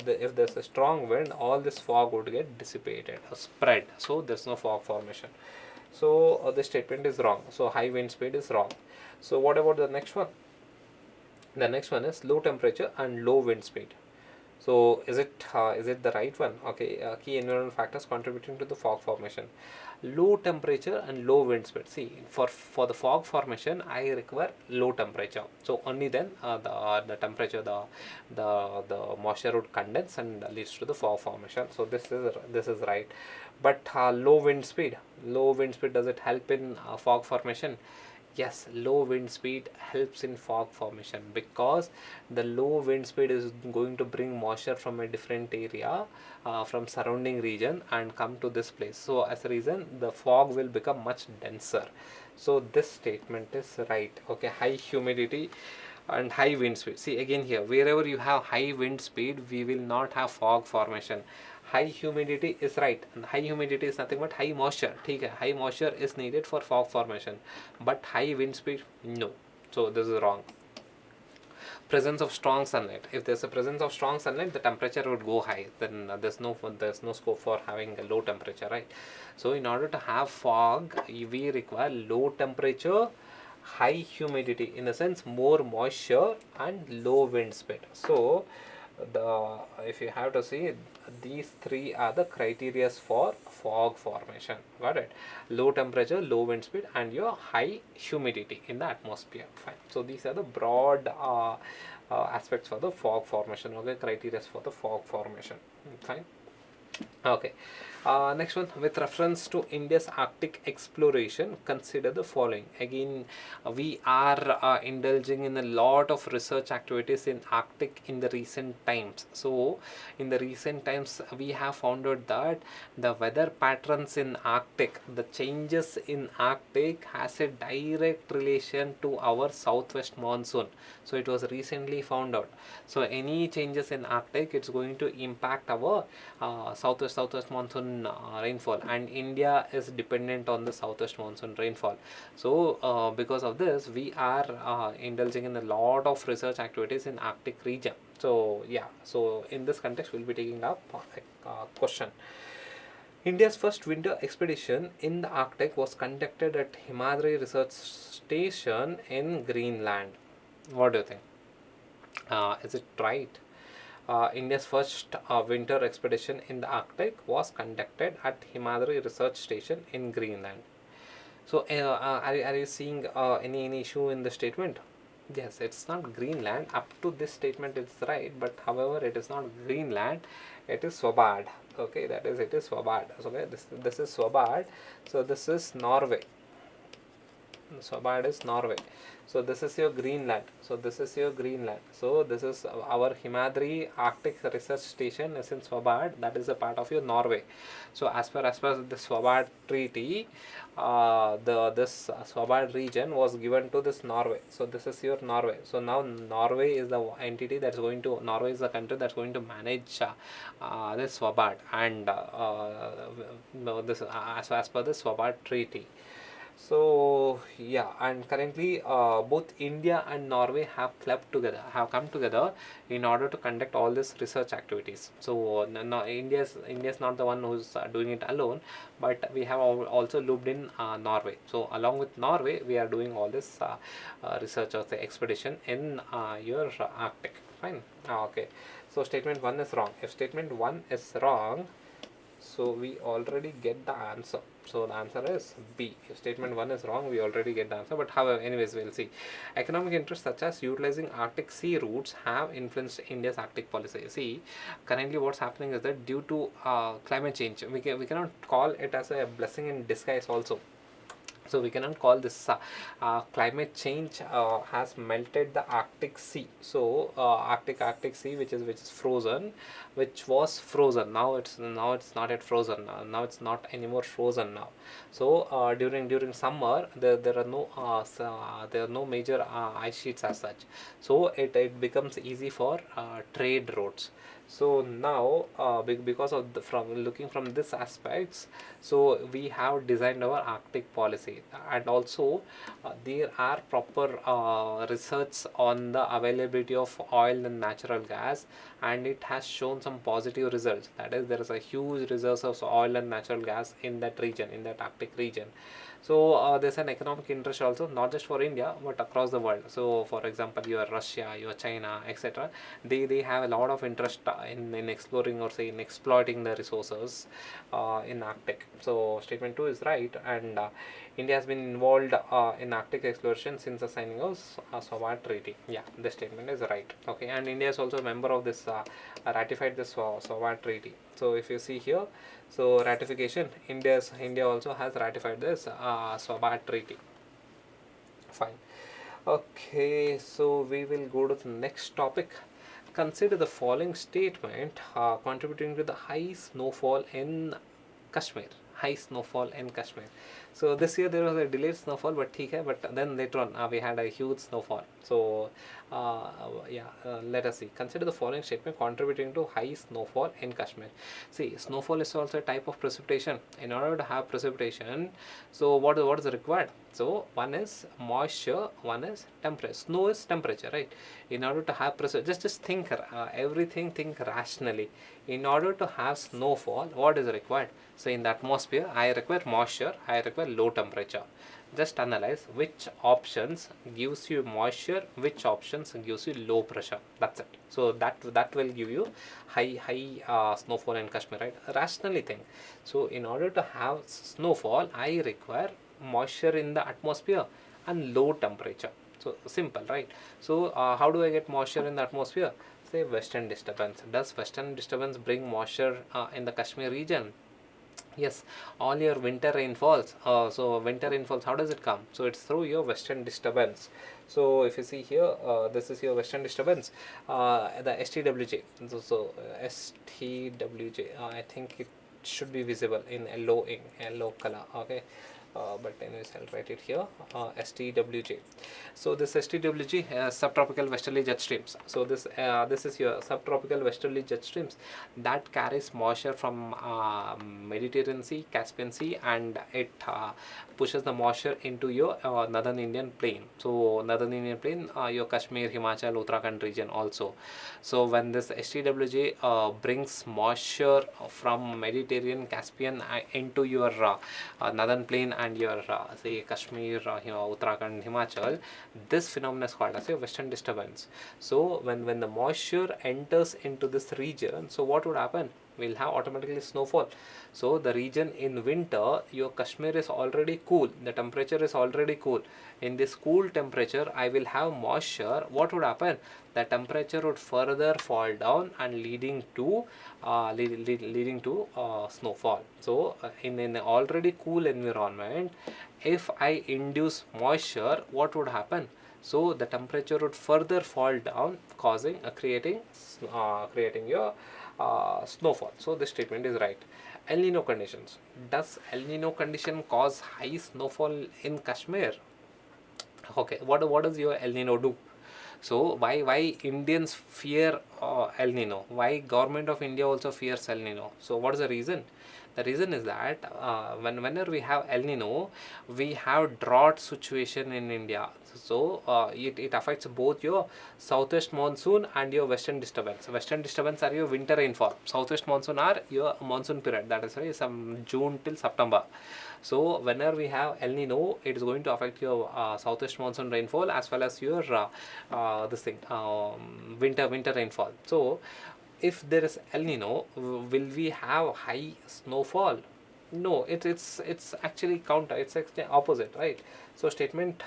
If there's a strong wind, all this fog would get dissipated or spread. So there's no fog formation. So the statement is wrong. So high wind speed is wrong. So what about the next one? The next one is low temperature and low wind speed. So is it the right one? Okay, key environmental factors contributing to the fog formation. Low temperature and low wind speed. See, for the fog formation, I require low temperature. So only then the temperature, the moisture would condense and leads to the fog formation. So this is right. But low wind speed. Low wind speed, does it help in fog formation? Yes, low wind speed helps in fog formation, because the low wind speed is going to bring moisture from a different area, from surrounding region, and come to this place. So as a reason, the fog will become much denser. So this statement is right. Okay, high humidity and high wind speed. See, again here, wherever you have high wind speed, we will not have fog formation. High humidity is right, and high humidity is nothing but high moisture. Okay, high moisture is needed for fog formation, but high wind speed, no. So this is wrong. Presence of strong sunlight. If there's a presence of strong sunlight, the temperature would go high. Then there's no scope for having a low temperature, right? So in order to have fog, we require low temperature, high humidity, in a sense more moisture, and low wind speed. So if you have to see, these three are the criteria for fog formation. Got it? Low temperature, low wind speed, and your high humidity in the atmosphere. Fine. So these are the broad aspects for the fog formation, or the criteria for the fog formation. Fine. Okay. Next one, with reference to India's Arctic exploration, consider the following. Again, we are indulging in a lot of research activities in Arctic in the recent times. So in the recent times, we have found out that the weather patterns in Arctic, the changes in Arctic has a direct relation to our southwest monsoon. So it was recently found out. So any changes in Arctic, it's going to impact our southwest monsoon rainfall, and India is dependent on the southwest monsoon rainfall. So because of this, we are indulging in a lot of research activities in Arctic region. So yeah, so in this context, we'll be taking up a question. India's first winter expedition in the Arctic was conducted at Himadri Research Station in Greenland. What do you think? Is it right? India's first winter expedition in the Arctic was conducted at Himadri Research Station in Greenland. So, are you seeing any issue in the statement? Yes, it's not Greenland. Up to this statement, it's right, but however, it is not Greenland. It is Svalbard. Okay, that is, it is Svalbard. Okay, this is Svalbard. So this is Norway. Svalbard is Norway. So this is your Greenland. So this is your Greenland. So this is our Himadri Arctic Research Station is in Svalbard. That is a part of your Norway. So as per the Svalbard Treaty, this Svalbard region was given to this Norway. So this is your Norway. So now Norway is the entity that's going to, Norway is the country that's going to manage this Svalbard, and this as per the Svalbard Treaty. So yeah, and currently both India and Norway have come together in order to conduct all these research activities. So no, India's not the one who's doing it alone, but we have also looped in Norway. So along with Norway, we are doing all this research of the expedition in your Arctic. Fine. Okay. So statement 1 is wrong. If statement 1 is wrong, so we already get the answer. So the answer is B. If statement 1 is wrong, we already get the answer. But however, anyways, we'll see. Economic interests such as utilizing Arctic sea routes have influenced India's Arctic policy. See, currently what's happening is that due to climate change, we cannot call it as a blessing in disguise also. So we cannot call this climate change has melted the Arctic Sea. So Arctic Sea, which is frozen, which was frozen. Now it's not yet frozen. Now it's not anymore frozen now. So during summer, there are no major ice sheets as such. So it becomes easy for trade routes. So now because of from looking from this aspects, so we have designed our Arctic policy, and also there are proper research on the availability of oil and natural gas, and it has shown some positive results. That is, there is a huge reserves of oil and natural gas in that region, in that Arctic region. So there's an economic interest also, not just for India but across the world. So for example, your Russia, your China, etc., they have a lot of interest in exploring, or say in exploiting the resources in Arctic. So statement 2 is right, and India has been involved in Arctic exploration since the signing of Svalbard Treaty. Yeah, this statement is right. Okay, and India is also a member of this ratified this Svalbard Treaty. So if you see here, so ratification, India also has ratified this Svalbard Treaty. Fine. Okay, so we will go to the next topic. Consider the following statement contributing to the high snowfall in Kashmir. High snowfall in Kashmir. So this year there was a delayed snowfall, but then later on we had a huge snowfall. So let us see. Consider the following statement contributing to high snowfall in Kashmir. See, snowfall is also a type of precipitation. In order to have precipitation, so what is required? So one is moisture, one is temperature. Snow is temperature, right? In order to have precipitation, just think everything, think rationally. In order to have snowfall, what is required? So in the atmosphere, I require moisture, I require low temperature. Just analyze which options gives you moisture, which options gives you low pressure. That's it. So that will give you high snowfall in Kashmir, right? Rationally think. So in order to have snowfall, I require moisture in the atmosphere and low temperature. So simple, right? So how do I get moisture in the atmosphere? Say western disturbance. Does western disturbance bring moisture in the Kashmir region? Yes, all your winter rainfalls. So winter rainfalls, how does it come? So it's through your western disturbance. So if you see here, this is your western disturbance, the STWJ. So STWJ, I think it should be visible in yellow color. Okay. But anyways, I'll write it here, STWJ. So this STWJ, subtropical westerly jet streams. So this is your subtropical westerly jet streams that carries moisture from Mediterranean Sea, Caspian Sea, and it pushes the moisture into your northern Indian plain. So northern Indian plain, your Kashmir, Himachal, Uttarakhand region also. So when this STWJ brings moisture from Mediterranean, Caspian into your northern plain and your say Kashmir, Uttarakhand, Himachal, this phenomenon is called as a western disturbance. So when the moisture enters into this region, so what would happen? We'll have automatically snowfall. So the region in winter, your Kashmir is already cool, the temperature is already cool. In this cool temperature, I will have moisture. What would happen? The temperature would further fall down and leading to snowfall. So in an already cool environment, if I induce moisture, what would happen? So the temperature would further fall down, causing creating your snowfall. So this statement is right. El Nino conditions. Does El Nino condition cause high snowfall in Kashmir? Okay, what does your El Nino do? So why Indians fear El Nino? Why government of India also fears El Nino? So what is the reason? The reason is that whenever we have El Nino, we have drought situation in India. So it affects both your southwest monsoon and your western disturbance. Western disturbance are your winter rainfall. Southwest monsoon are your monsoon period. That is why some June till September. So whenever we have El Nino, it is going to affect your southwest monsoon rainfall as well as your winter rainfall. So if there is El Nino, will we have high snowfall? No, it's actually counter. It's actually opposite, right? So statement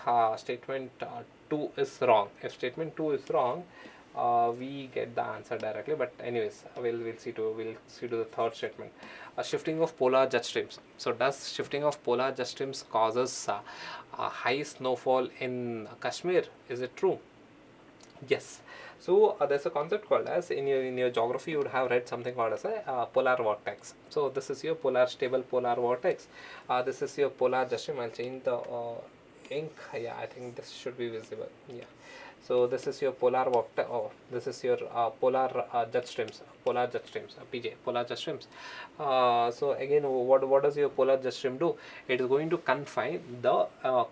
2 is wrong. If statement 2 is wrong, we get the answer directly. But anyways, we'll see to the third statement. Shifting of polar jet streams. So does shifting of polar jet streams causes high snowfall in Kashmir? Is it true? Yes. So there's a concept called as in your geography you would have read something called as a polar vortex. So this is your stable polar vortex. This is your polar jet stream. I'll change the ink. Yeah, I think this should be visible. Yeah. So this is your polar vortex. Oh, this is your polar jet streams. PJ, polar jet streams. So again, what does your polar jet stream do? It is going to confine the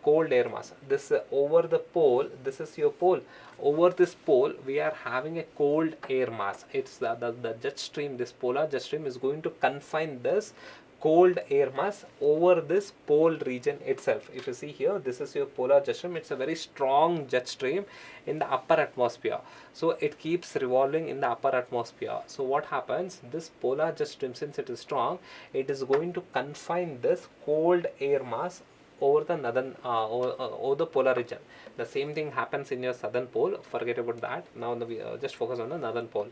cold air mass. This over the pole. This is your pole. Over this pole, we are having a cold air mass. It's the jet stream. This polar jet stream is going to confine this cold air mass over this pole region itself. If you see here, this is your polar jet stream. It's a very strong jet stream in the upper atmosphere. So it keeps revolving in the upper atmosphere. So what happens? This polar jet stream, since it is strong, it is going to confine this cold air mass over the northern over the polar region. The same thing happens in your southern pole. Forget about that. Now we just focus on the northern pole.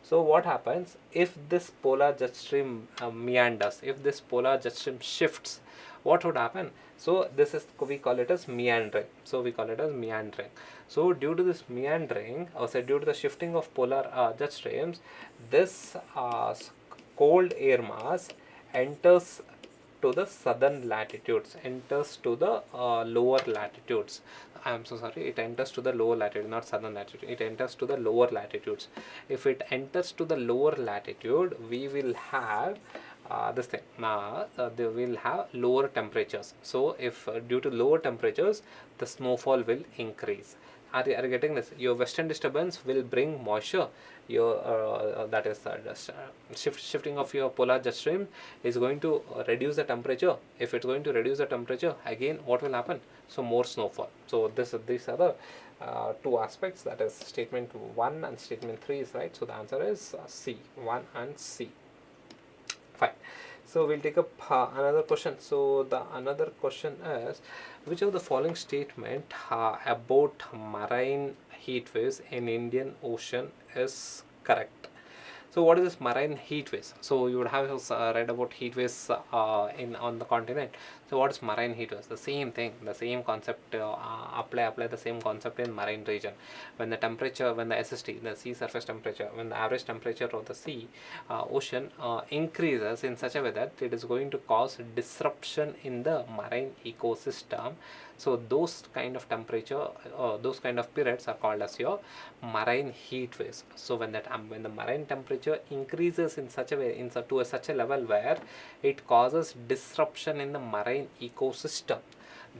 So what happens if this polar jet stream meanders? If this polar jet stream shifts, what would happen? So this is, we call it as meandering. So due to this meandering, or say due to the shifting of polar jet streams, this cold air mass enters to the southern latitudes, enters to the lower latitudes. I am so sorry, it enters to the lower latitude, not southern latitude. It enters to the lower latitudes. If it enters to the lower latitude, we will have this thing. They will have lower temperatures. So if due to lower temperatures, the snowfall will increase. Are you getting this? Your western disturbance will bring moisture. Your that is shifting of your polar jet stream is going to reduce the temperature. If it's going to reduce the temperature, again what will happen? So more snowfall. So these are the two aspects, that is statement 1 and statement 3 is right. So the answer is C, 1 and C. Fine. So we'll take up another question. So the another question is, which of the following statement about marine heat waves in Indian Ocean is correct? So what is this marine heat waves? So you would have read about heat waves on the continent. So what is marine heat waves? The same thing, the same concept. Apply the same concept in marine region. When the temperature, when the SST, the sea surface temperature, when the average temperature of the sea ocean increases in such a way that it is going to cause disruption in the marine ecosystem. So those kind of temperature, those kind of periods are called as your marine heat waves. So when the marine temperature increases in such a way, to such a level where it causes disruption in the marine ecosystem,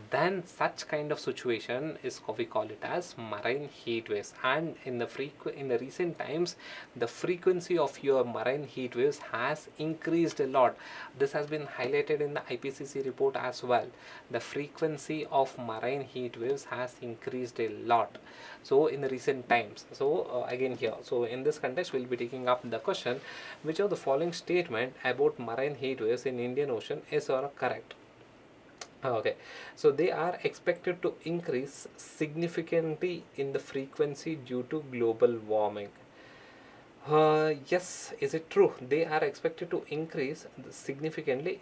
then such kind of situation is, we call it as marine heat waves. And in the recent times, the frequency of your marine heat waves has increased a lot. This has been highlighted in the IPCC report as well. The frequency of marine heat waves has increased a lot. So in the recent times. So again here, so in this context, we'll be taking up the question, which of the following statement about marine heat waves in Indian Ocean is or correct? Okay, so they are expected to increase significantly in the frequency due to global warming. Yes, is it true? They are expected to increase significantly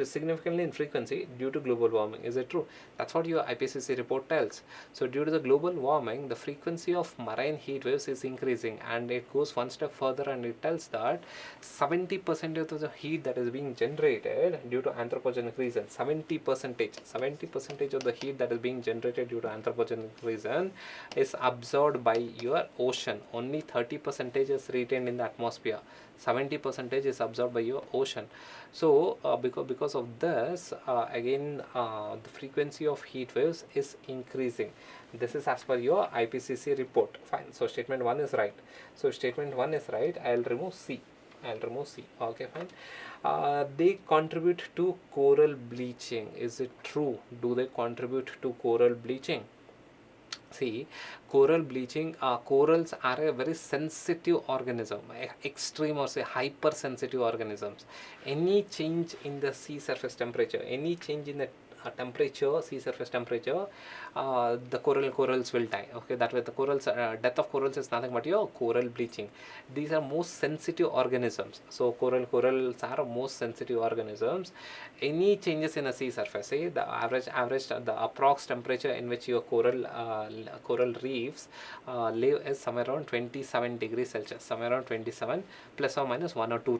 significantly in frequency due to global warming. Is it true? That's what your IPCC report tells. So due to the global warming, the frequency of marine heat waves is increasing, and it goes one step further and it tells that 70% of the heat that is being generated due to anthropogenic reasons, 70% of the heat that is being generated due to anthropogenic reason is absorbed by your ocean. Only 30% is retained in the atmosphere. 70% is absorbed by your ocean. So because of this, again, the frequency of heat waves is increasing. This is as per your IPCC report. Fine. So statement 1 is right. So statement 1 is right. I'll remove C. Okay, fine. They contribute to coral bleaching. Is it true? Do they contribute to coral bleaching? See, coral bleaching, corals are a very sensitive organism, extreme or say hypersensitive organisms. Any change in the sea surface temperature, any change in the sea surface temperature, the corals will die. Okay, that way the corals, death of corals is nothing but your coral bleaching. These are most sensitive organisms. So corals are most sensitive organisms. Any changes in a sea surface, say the average the approx temperature in which your coral reefs live is somewhere around 27 degrees Celsius, somewhere around 27 plus or minus 1 or 2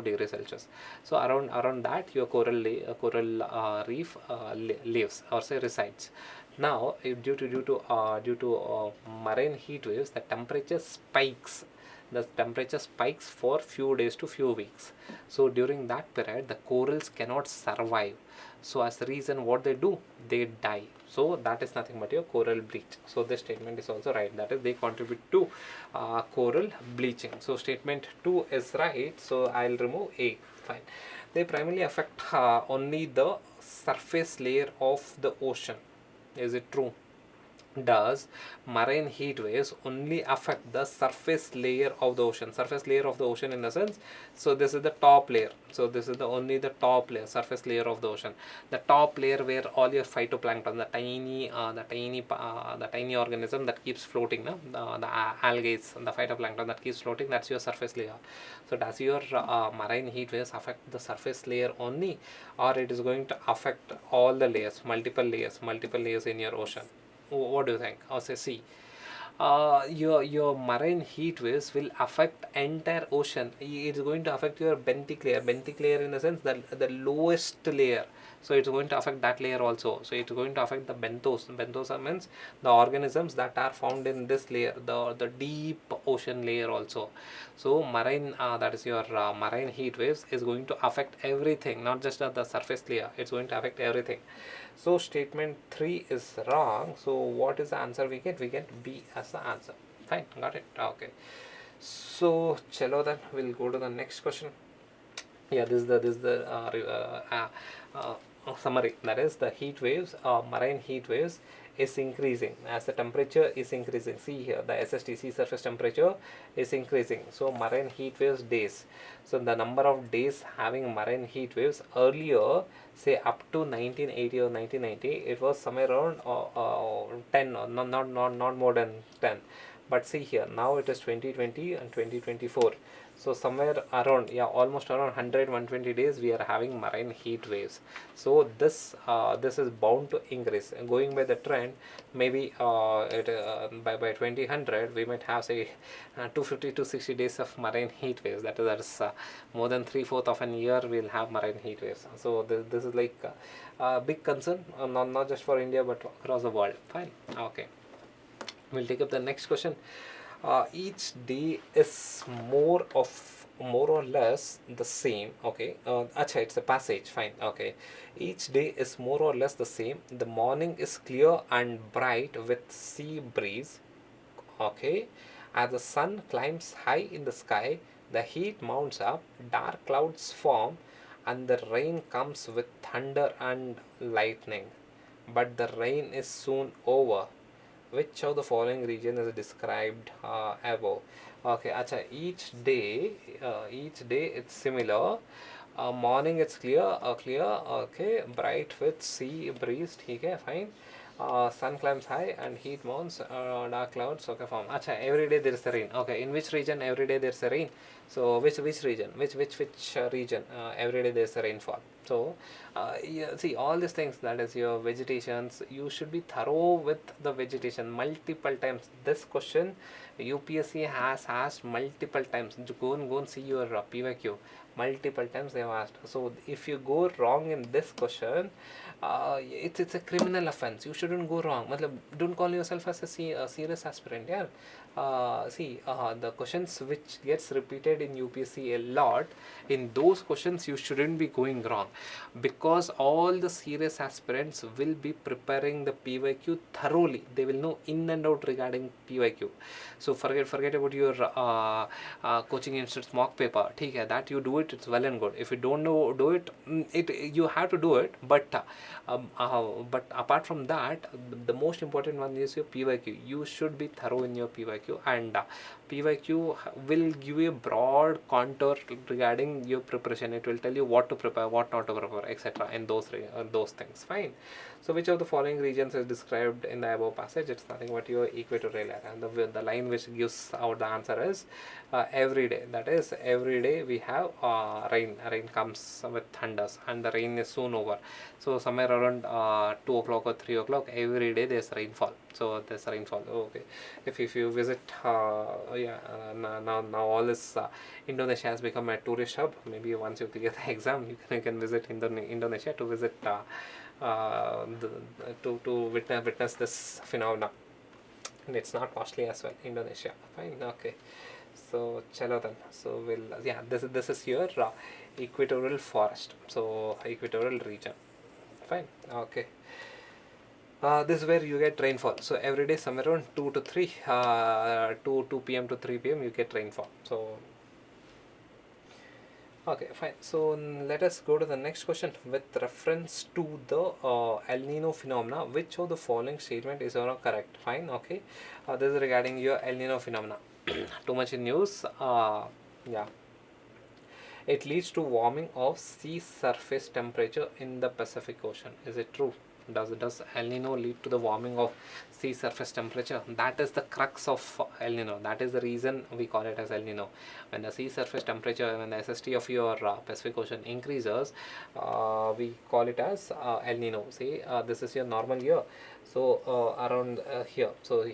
degrees Celsius. So around that your coral reef lives or say resides. Now, due to marine heat waves, the temperature spikes. The temperature spikes for few days to few weeks. So during that period, the corals cannot survive. So as a reason, what they do, they die. So that is nothing but your coral bleach. So this statement is also right. That is, they contribute to coral bleaching. So statement 2 is right. So I'll remove A. Fine. They primarily affect only the surface layer of the ocean. Is it true? Does marine heat waves only affect the surface layer of the ocean? Surface layer of the ocean in a sense. So this is the top layer. So this is only the top layer, surface layer of the ocean. The top layer where all your phytoplankton, the tiny organism that keeps floating, no? The algae, the phytoplankton that keeps floating, that's your surface layer. So does your marine heat waves affect the surface layer only, or it is going to affect all the layers, multiple layers in your ocean? What do you think? Or say C. Your marine heat waves will affect entire ocean. It's going to affect your benthic layer in the sense that the lowest layer. So it's going to affect that layer also. So it's going to affect the benthos. Benthos means the organisms that are found in this layer, the deep ocean layer also. So marine, that is your marine heat waves is going to affect everything, not just the surface layer. It's going to affect everything. So statement 3 is wrong. So what is the answer we get? We get B as the answer. Fine, got it. Okay. So chalo, then we'll go to the next question. Yeah, this is the summary. That is, the heat waves, marine heat waves is increasing as the temperature is increasing. See here, the SST, sea surface temperature, is increasing. So marine heat waves days. So the number of days having marine heat waves earlier, say up to 1980 or 1990, it was somewhere around 10, or not more than 10. But see here, now it is 2020 and 2024. So somewhere around, yeah, almost around 100-120 days we are having marine heat waves. So this is bound to increase. And going by the trend, maybe by 2000 we might have, say, 250 to 60 days of marine heat waves. That is more than 3/4 of an year we'll have marine heat waves. So this is like a big concern, not just for India but across the world. Fine. Okay. We'll take up the next question. Each day is more or less the same. Okay. It's a passage. Fine. Okay. Each day is more or less the same. The morning is clear and bright with sea breeze. Okay. As the sun climbs high in the sky, the heat mounts up, dark clouds form, and the rain comes with thunder and lightning. But the rain is soon over. Which of the following region is described above? Okay, each day it's similar. Morning it's clear, okay, bright with sea breeze, okay, fine. Sun climbs high and heat mounts, dark clouds, okay, form. Every day there is a rain. Okay, in which region every day there is a rain? So which region? Which region every day there is a rainfall? So yeah, see all these things, that is your vegetations, you should be thorough with the vegetation multiple times. This question UPSC has asked multiple times. Go and see your PYQ. Multiple times they have asked. So if you go wrong in this question, it's a criminal offense. You shouldn't go wrong. Matlab, don't call yourself as a serious aspirant. Yeah. The questions which gets repeated in UPSC a lot, in those questions you shouldn't be going wrong, because all the serious aspirants will be preparing the PYQ thoroughly. They will know in and out regarding PYQ. So forget about your coaching institute's mock paper. ठीक है, that you do it, it's well and good. If you don't know do it, you have to do it. But apart from that, the most important one is your PYQ. You should be thorough in your PYQ, and PYQ will give you a broad contour regarding your preparation. It will tell you what to prepare, what not to prepare, etc. in those things. Fine. So which of the following regions is described in the above passage? It's nothing but your equatorial area. And the line which gives out the answer is every day. That is, every day we have rain. Rain comes with thunders, and the rain is soon over. So somewhere around 2 o'clock or 3 o'clock, every day there's rainfall. So there's rainfall. Okay. If you visit, now all this Indonesia has become a tourist hub. Maybe once you clear the exam, you can visit Indonesia to visit. To witness this phenomena, and it's not costly as well. Indonesia, fine, okay. So chalo then. So this is your equatorial forest. So equatorial region, fine, okay. This is where you get rainfall. So every day somewhere around 2 to 3, 2 p.m. to 3 p.m. you get rainfall. So okay, fine. So let us go to the next question with reference to the El Nino phenomena. Which of the following statement is not correct? Fine, okay. This is regarding your El Nino phenomena. Too much in news. Yeah. It leads to warming of sea surface temperature in the Pacific Ocean. Is it true? Does El Nino lead to the warming of sea surface temperature? That is the crux of El Nino. That is the reason we call it as El Nino. When the sea surface temperature, when the SST of your Pacific Ocean increases, we call it as El Nino. See, this is your normal year. So around here. So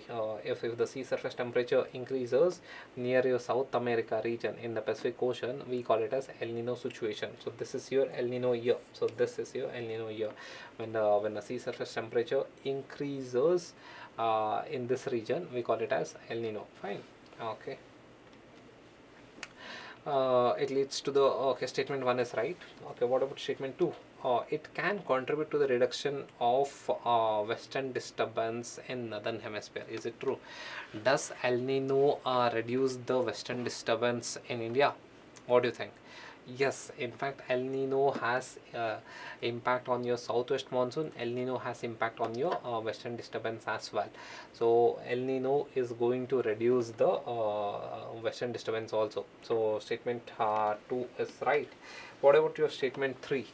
if the sea surface temperature increases near your South America region in the Pacific Ocean, we call it as El Nino situation. So this is your El Nino year. So this is your El Nino year. When the sea surface temperature increases in this region, we call it as El Nino. Fine. Okay. It leads to the okay. Statement 1 is right. Okay. What about statement 2? It can contribute to the reduction of western disturbance in northern hemisphere. Is it true? Does El Nino reduce the western disturbance in India? What do you think? Yes, in fact, El Nino has impact on your southwest monsoon. El Nino has impact on your western disturbance as well. So El Nino is going to reduce the western disturbance also. So statement 2 is right. What about your statement 3?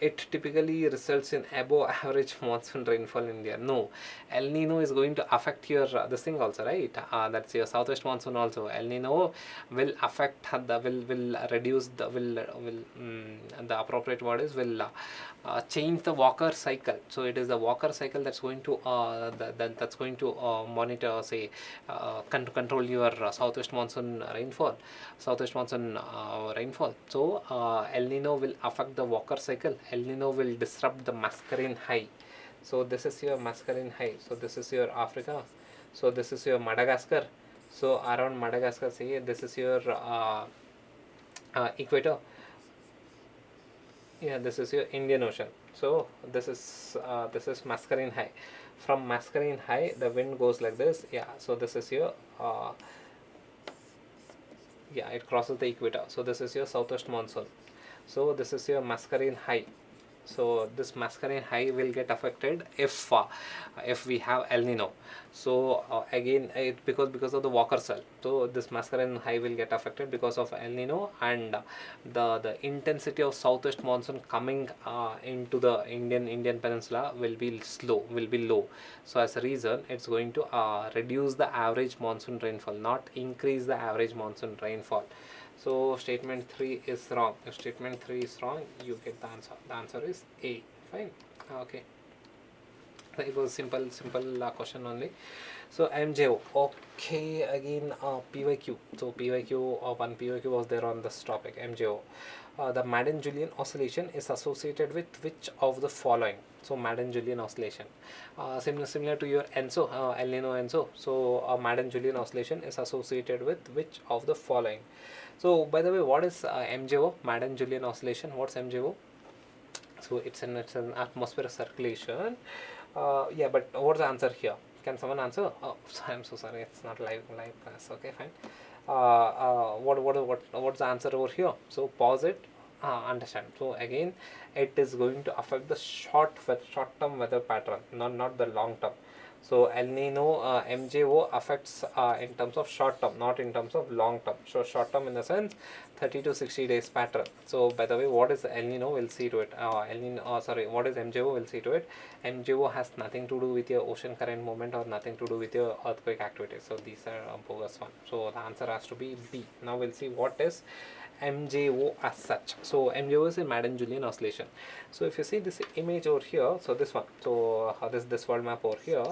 It typically results in above average monsoon rainfall in India. No, El Nino is going to affect your this thing also, right? That's your southwest monsoon also. El Nino will affect will reduce the the appropriate word is will change the Walker cycle. So it is the Walker cycle that's going to that's going to monitor, say, control your southwest monsoon rainfall. So El Nino will affect the Walker cycle. El Nino will disrupt the masculine high. So this is your masculine high. So this is your Africa. So this is your Madagascar. So around Madagascar, say this is your equator. Yeah, this is your Indian Ocean. So this is masculine high. From masculine high, the wind goes like this. Yeah. So this is your it crosses the equator. So this is your southwest monsoon. So this is your masculine high. So this masculine high will get affected if we have El Nino. So again, because of the Walker cell. So this masculine high will get affected because of El Nino, and the intensity of southwest monsoon coming into the Indian peninsula will be low. So as a reason, it's going to reduce the average monsoon rainfall, not increase the average monsoon rainfall. So statement 3 is wrong. If statement 3 is wrong, you get the answer. The answer is A. Fine. Okay. It was simple question only. So MJO. Okay, again PYQ. So PYQ, one PYQ was there on this topic, MJO. The Madden-Julian oscillation is associated with which of the following? So Madden-Julian oscillation, similar to your ENSO, El Nino ENSO. So Madden-Julian oscillation is associated with which of the following? So by the way, what is MJO, Madden-Julian oscillation? What's MJO? So it's an atmospheric circulation. Yeah, but what's the answer here? Can someone answer? Oh, I'm so sorry, it's not live class. Okay, fine. What's the answer over here? So pause it. Understand. So again, it is going to affect the short term weather pattern, not the long term. So El Nino, MJO affects in terms of short term, not in terms of long term. So short term in the sense 30 to 60 days pattern. So by the way, what is El Nino? We'll see to it. What is MJO? We'll see to it. MJO has nothing to do with your ocean current movement or nothing to do with your earthquake activity. So these are bogus one. So the answer has to be B. Now we'll see what is MJO as such. So MJO is a Madden-Julian oscillation. So if you see this image over here, so this one, so this world map over here.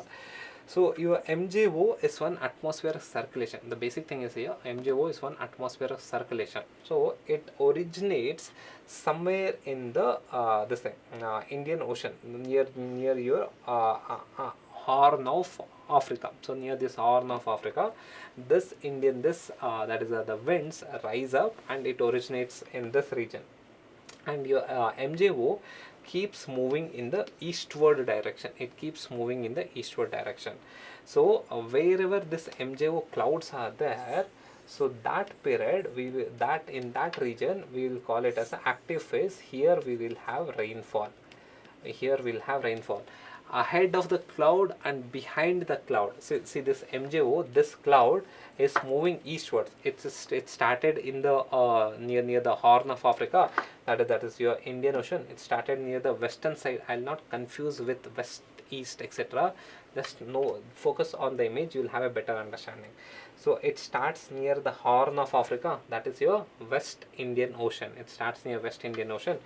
So your MJO is one atmospheric circulation. The basic thing is here, MJO is one atmospheric circulation. So it originates somewhere in the this thing, Indian Ocean, near your Horn of Africa. So near this Horn of Africa, this that is the winds rise up and it originates in this region, and your MJO keeps moving in the eastward direction. It keeps moving in the eastward direction. So wherever this MJO clouds are there, so that period in that region we will call it as an active phase. Here we will have rainfall. Ahead of the cloud and behind the cloud. See this MJO, this cloud is moving eastwards. It started in the near the Horn of Africa. That is your Indian Ocean. It started near the western side. I'll not confuse with west, east, etc. Just focus on the image. You will have a better understanding. So it starts near the Horn of Africa. That is your West Indian Ocean. It starts near West Indian Ocean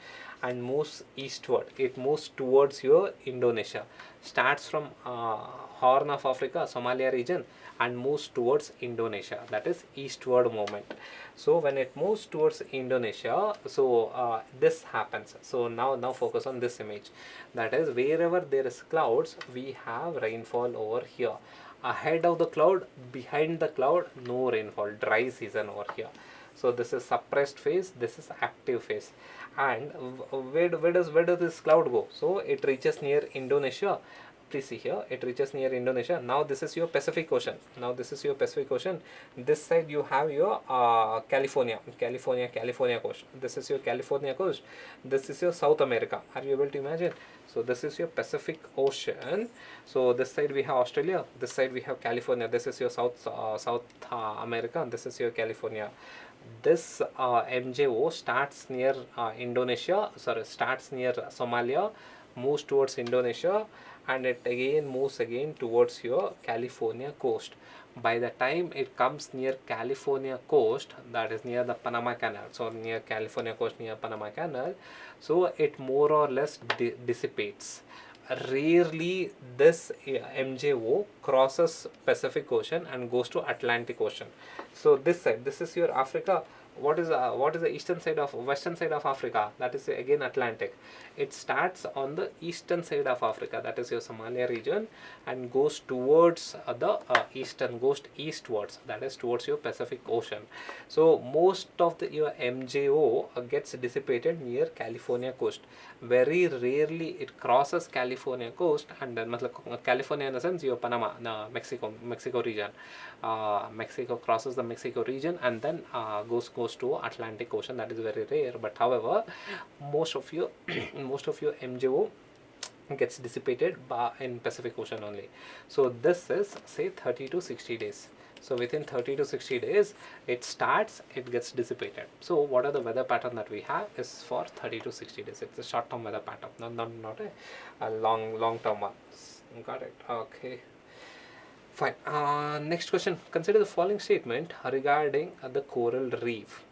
and moves eastward. It moves towards your Indonesia. Starts from Horn of Africa, Somalia region, and moves towards Indonesia. That is eastward movement. So when it moves towards Indonesia, so this happens. So now focus on this image. That is, wherever there is clouds, we have rainfall over here. Ahead of the cloud, behind the cloud, no rainfall, dry season over here. So this is suppressed phase, this is active phase. And where does this cloud go? So it reaches near Indonesia. Please see here, it reaches near Indonesia. Now this is your Pacific Ocean. This side you have your California coast. This is your California coast. This is your South America. Are you able to imagine? So this is your Pacific Ocean. So this side we have Australia. This side we have California. This is your South America. This is your California. This MJO starts near starts near Somalia, moves towards Indonesia, and it moves towards your California coast. By the time it comes near California coast, that is near the Panama Canal, so near California coast, near Panama Canal, so it more or less dissipates. Rarely this MJO crosses Pacific Ocean and goes to Atlantic Ocean. So this side, this is your Africa. What is the western side of Africa? That is again Atlantic. It starts on the eastern side of Africa, that is your Somalia region, and goes towards the goes eastwards, that is towards your Pacific Ocean. So most of your MJO gets dissipated near California coast. Very rarely it crosses California coast, and then California in the sense your Panama, Mexico region. Mexico crosses the Mexico region and then goes to Atlantic Ocean. That is very rare, but however most of your MJO gets dissipated in Pacific Ocean only. So this is say 30 to 60 days. So within 30 to 60 days it starts, it gets dissipated. So what are the weather pattern that we have is for 30 to 60 days. It's a short term weather pattern, not a long term one. Got it? Okay, Fine. Next question. Consider the following statement regarding the coral reef.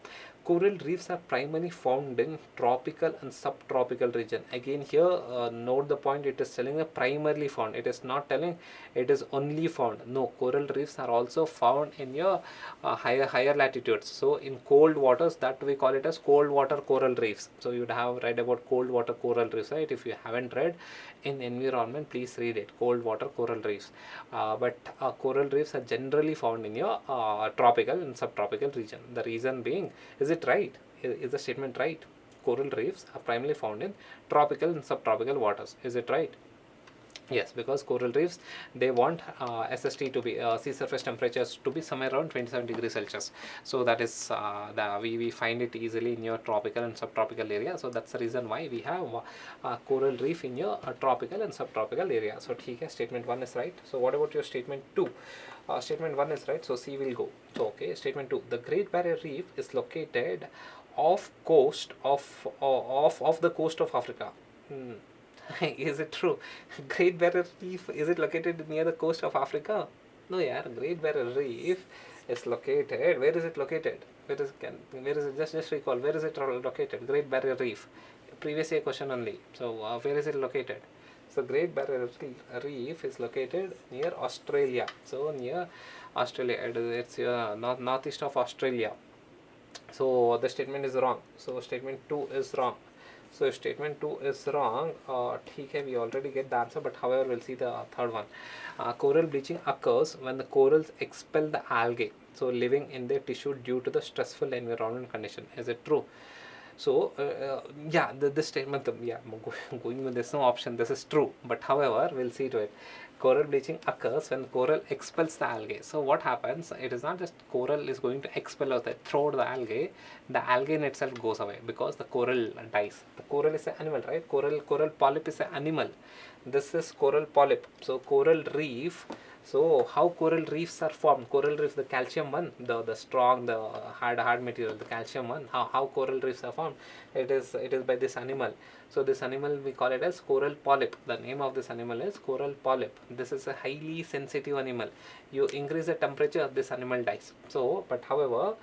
Coral reefs are primarily found in tropical and subtropical region. Again, here note the point. It is telling the primarily found. It is not telling it is only found. No, coral reefs are also found in your higher latitudes. So in cold waters, that we call it as cold water coral reefs. So you'd have read about cold water coral reefs, right? If you haven't read in environment, please read it. Cold water coral reefs. But coral reefs are generally found in your tropical and subtropical region. The reason being, is it right? Is the statement right? Coral reefs are primarily found in tropical and subtropical waters. Is it right? Yes, because coral reefs, they want SST to be sea surface temperatures to be somewhere around 27 degrees Celsius. So that is we find it easily in your tropical and subtropical area. So that's the reason why we have coral reef in your tropical and subtropical area. So statement 1 is right. So what about your statement 2? Statement 1 is right, so C will go. So okay, statement 2, the Great Barrier Reef is located off the coast of Africa. Is it true? Great Barrier Reef, is it located near the coast of Africa? No, yeah. Great Barrier Reef is located. Where is it located? Where is it? Just recall. Where is it located? Great Barrier Reef. Previous year question only. So where is it located? So Great Barrier Reef is located near Australia. So near Australia, it's northeast of Australia. So the statement is wrong. So statement 2 is wrong. So if statement 2 is wrong, we already get the answer, but however we'll see the third one. Coral bleaching occurs when the corals expel the algae, so living in their tissue due to the stressful environment condition. Is it true? So this statement, going with this no option, this is true, but however we'll see to it. Coral bleaching occurs when coral expels the algae. So what happens, it is not just coral is going to expel or throw the algae in itself goes away because the coral dies. The coral is an animal, right? Coral polyp is an animal. This is coral polyp. So coral reef. So how coral reefs are formed? Coral reef, the calcium one, the strong, the hard material, the calcium one. How coral reefs are formed? It is by this animal. So this animal, we call it as coral polyp. The name of this animal is coral polyp. This is a highly sensitive animal. You increase the temperature, this animal dies. So, but however,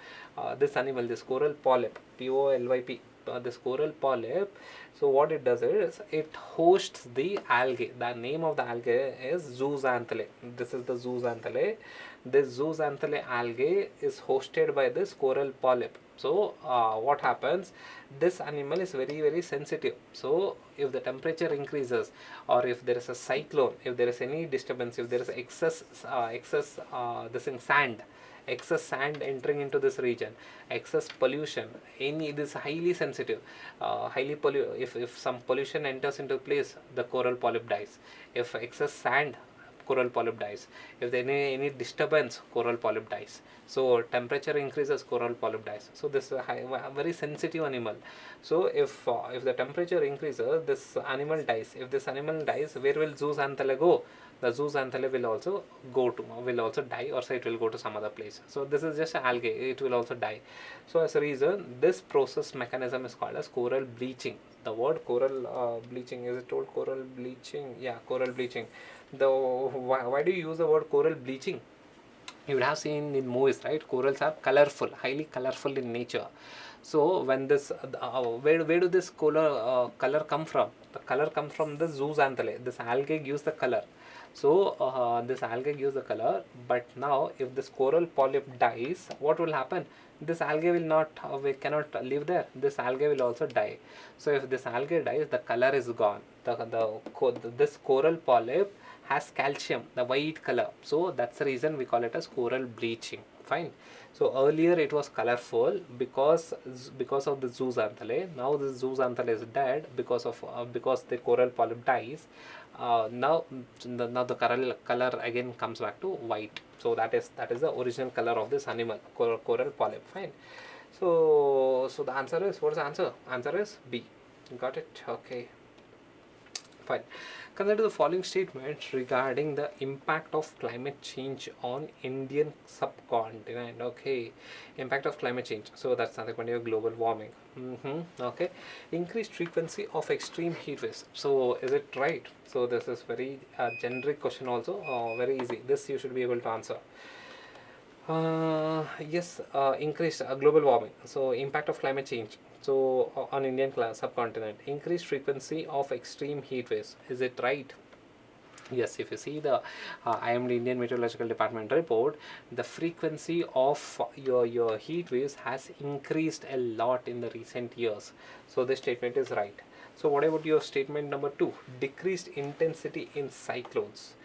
this animal, this coral polyp, POLYP, this coral polyp, so what it does is it hosts the algae. The name of the algae is zooxanthellae. This is the zooxanthellae. This zooxanthellae algae is hosted by this coral polyp. So what happens, this animal is very, very sensitive. So if the temperature increases, or if there is a cyclone, if there is any disturbance, if there is excess sand entering into this region, excess pollution, this highly sensitive, if some pollution enters into place, the coral polyp dies. If excess sand, coral polyp dies. If there any disturbance, coral polyp dies. So temperature increases, coral polyp dies. So this is a very sensitive animal. So if the temperature increases, this animal dies. If this animal dies, where will zooxanthellae go? The zooxanthellae will also die, or say it will go to some other place. So this is just algae, it will also die. So as a reason, this process mechanism is called as coral bleaching. The word coral bleaching, is it told coral bleaching? Yeah, coral bleaching. Why do you use the word coral bleaching? You would have seen in movies, right? Corals are colorful, highly colorful in nature. So when this where do this color come from? The color comes from the zooxanthellae. This algae gives the color. So this algae gives the color, but now if this coral polyp dies, what will happen? This algae will not, we cannot live there. This algae will also die. So if this algae dies, the color is gone. This coral polyp has calcium, the white color. So that's the reason we call it as coral bleaching. Fine. So earlier it was colorful because of the zooxanthellae. Now the zooxanthellae is dead because the coral polyp dies. Now the color again comes back to white. So that is the original color of this animal, coral polyp. Fine. So the answer is, what's the answer? Answer is B. Got it? Okay. Fine. Consider the following statements regarding the impact of climate change on Indian subcontinent. Okay, impact of climate change. So that's nothing but your global warming. Okay, increased frequency of extreme heat waves. So is it right? So this is very generic question also. Very easy. This you should be able to answer. Yes, increased global warming. So impact of climate change. So on Indian subcontinent, increased frequency of extreme heat waves. Is it right? Yes, if you see the IMD Indian Meteorological Department report, the frequency of your heat waves has increased a lot in the recent years. So this statement is right. So what about your statement number 2? Decreased intensity in cyclones.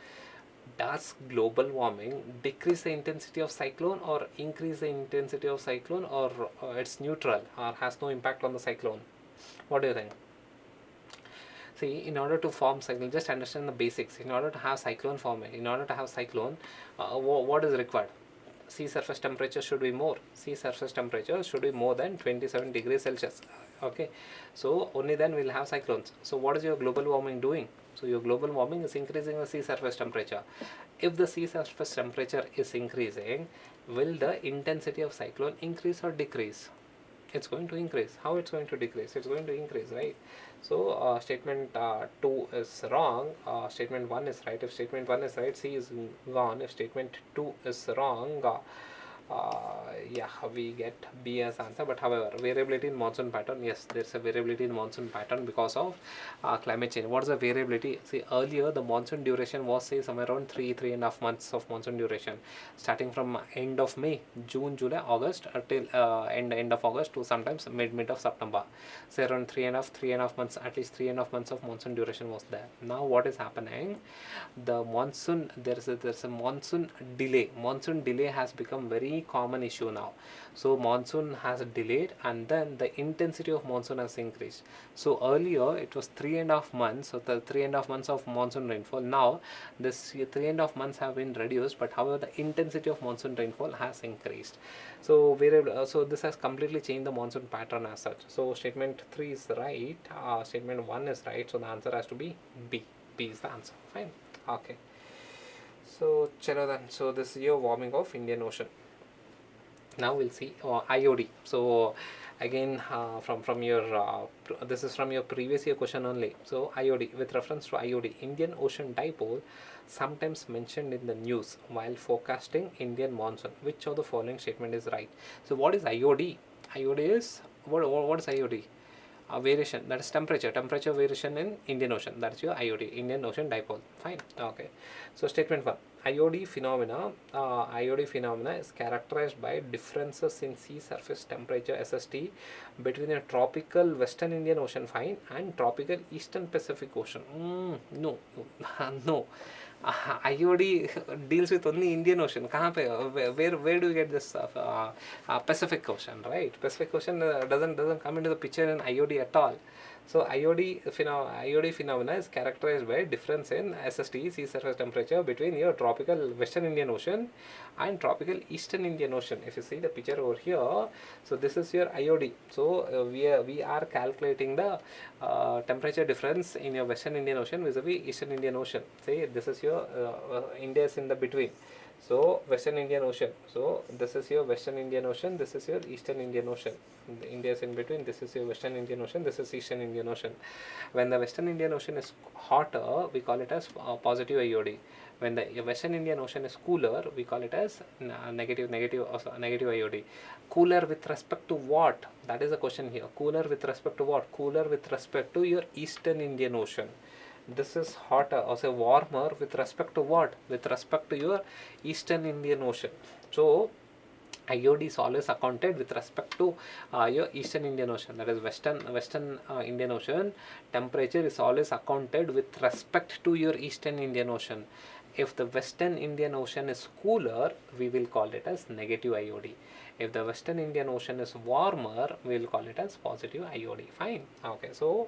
Does global warming decrease the intensity of cyclone or increase the intensity of cyclone, or it's neutral or has no impact on the cyclone? What do you think? See, in order to form cyclone, just understand the basics. In order to have cyclone forming, in order to have cyclone, what is required? Sea surface temperature should be more. Sea surface temperature should be more than 27 degrees Celsius. Okay, so only then we'll have cyclones. So what is your global warming doing? So your global warming is increasing the sea surface temperature. If the sea surface temperature is increasing, will the intensity of cyclone increase or decrease? It's going to increase. How it's going to decrease? It's going to increase, right? So statement 2 is wrong. Statement 1 is right. If statement 1 is right, C is gone. If statement 2 is wrong, yeah, we get B as answer. But however, variability in monsoon pattern, yes, there's a variability in monsoon pattern because of climate change. What is the variability? See, earlier the monsoon duration was, say, somewhere around 3.5 months of monsoon duration, starting from end of May, June, July, August till end of August to sometimes mid of September. Say around 3.5 months, at least 3.5 months of monsoon duration was there. Now what is happening? The monsoon, there's a monsoon delay. Monsoon delay has become very common issue now. So monsoon has delayed, and then the intensity of monsoon has increased. So earlier it was 3.5 months, so the 3.5 months of monsoon rainfall. Now this 3.5 months have been reduced, but however the intensity of monsoon rainfall has increased. So so this has completely changed the monsoon pattern as such. So statement 3 is right, statement 1 is right, so the answer has to be B. B is the answer. Fine. Okay, so chalo then. So this is your warming of Indian Ocean. Now we'll see IOD. So again, from your this is from your previous year question only. So IOD, with reference to IOD, Indian Ocean Dipole, sometimes mentioned in the news while forecasting Indian monsoon. Which of the following statement is right? So what is IOD? IOD is what is IOD? Variation, that is temperature variation in Indian Ocean. That's your IOD, Indian Ocean Dipole. Fine. Okay, so statement 1, IOD phenomena is characterized by differences in sea surface temperature SST between a tropical Western Indian Ocean, fine, and tropical Eastern Pacific Ocean. No. No, IOD deals with only Indian Ocean. कहाँ पे? Where do you get this Pacific Ocean, right? Pacific Ocean doesn't come into the picture in IOD at all. So IOD phenomena is characterized by difference in SST, sea surface temperature, between your tropical Western Indian Ocean and tropical Eastern Indian Ocean. If you see the picture over here, so this is your IOD. So we are calculating the temperature difference in your Western Indian Ocean vis-a-vis Eastern Indian Ocean. Say this is your India is in the between. So Western Indian Ocean. So this is your Western Indian Ocean. This is your Eastern Indian Ocean. India is in between. This is your Western Indian Ocean. This is Eastern Indian Ocean. When the Western Indian Ocean is hotter, we call it as positive IOD. When the Western Indian Ocean is cooler, we call it as negative IOD. Cooler with respect to what? That is the question here. Cooler with respect to what? Cooler with respect to your Eastern Indian Ocean. This is hotter or say warmer with respect to what? With respect to your Eastern Indian Ocean. So IOD is always accounted with respect to your Eastern Indian Ocean. That is Western Indian Ocean temperature is always accounted with respect to your Eastern Indian Ocean. If the Western Indian Ocean is cooler, we will call it as negative IOD. If the Western Indian Ocean is warmer, we will call it as positive IOD. Fine. Okay, so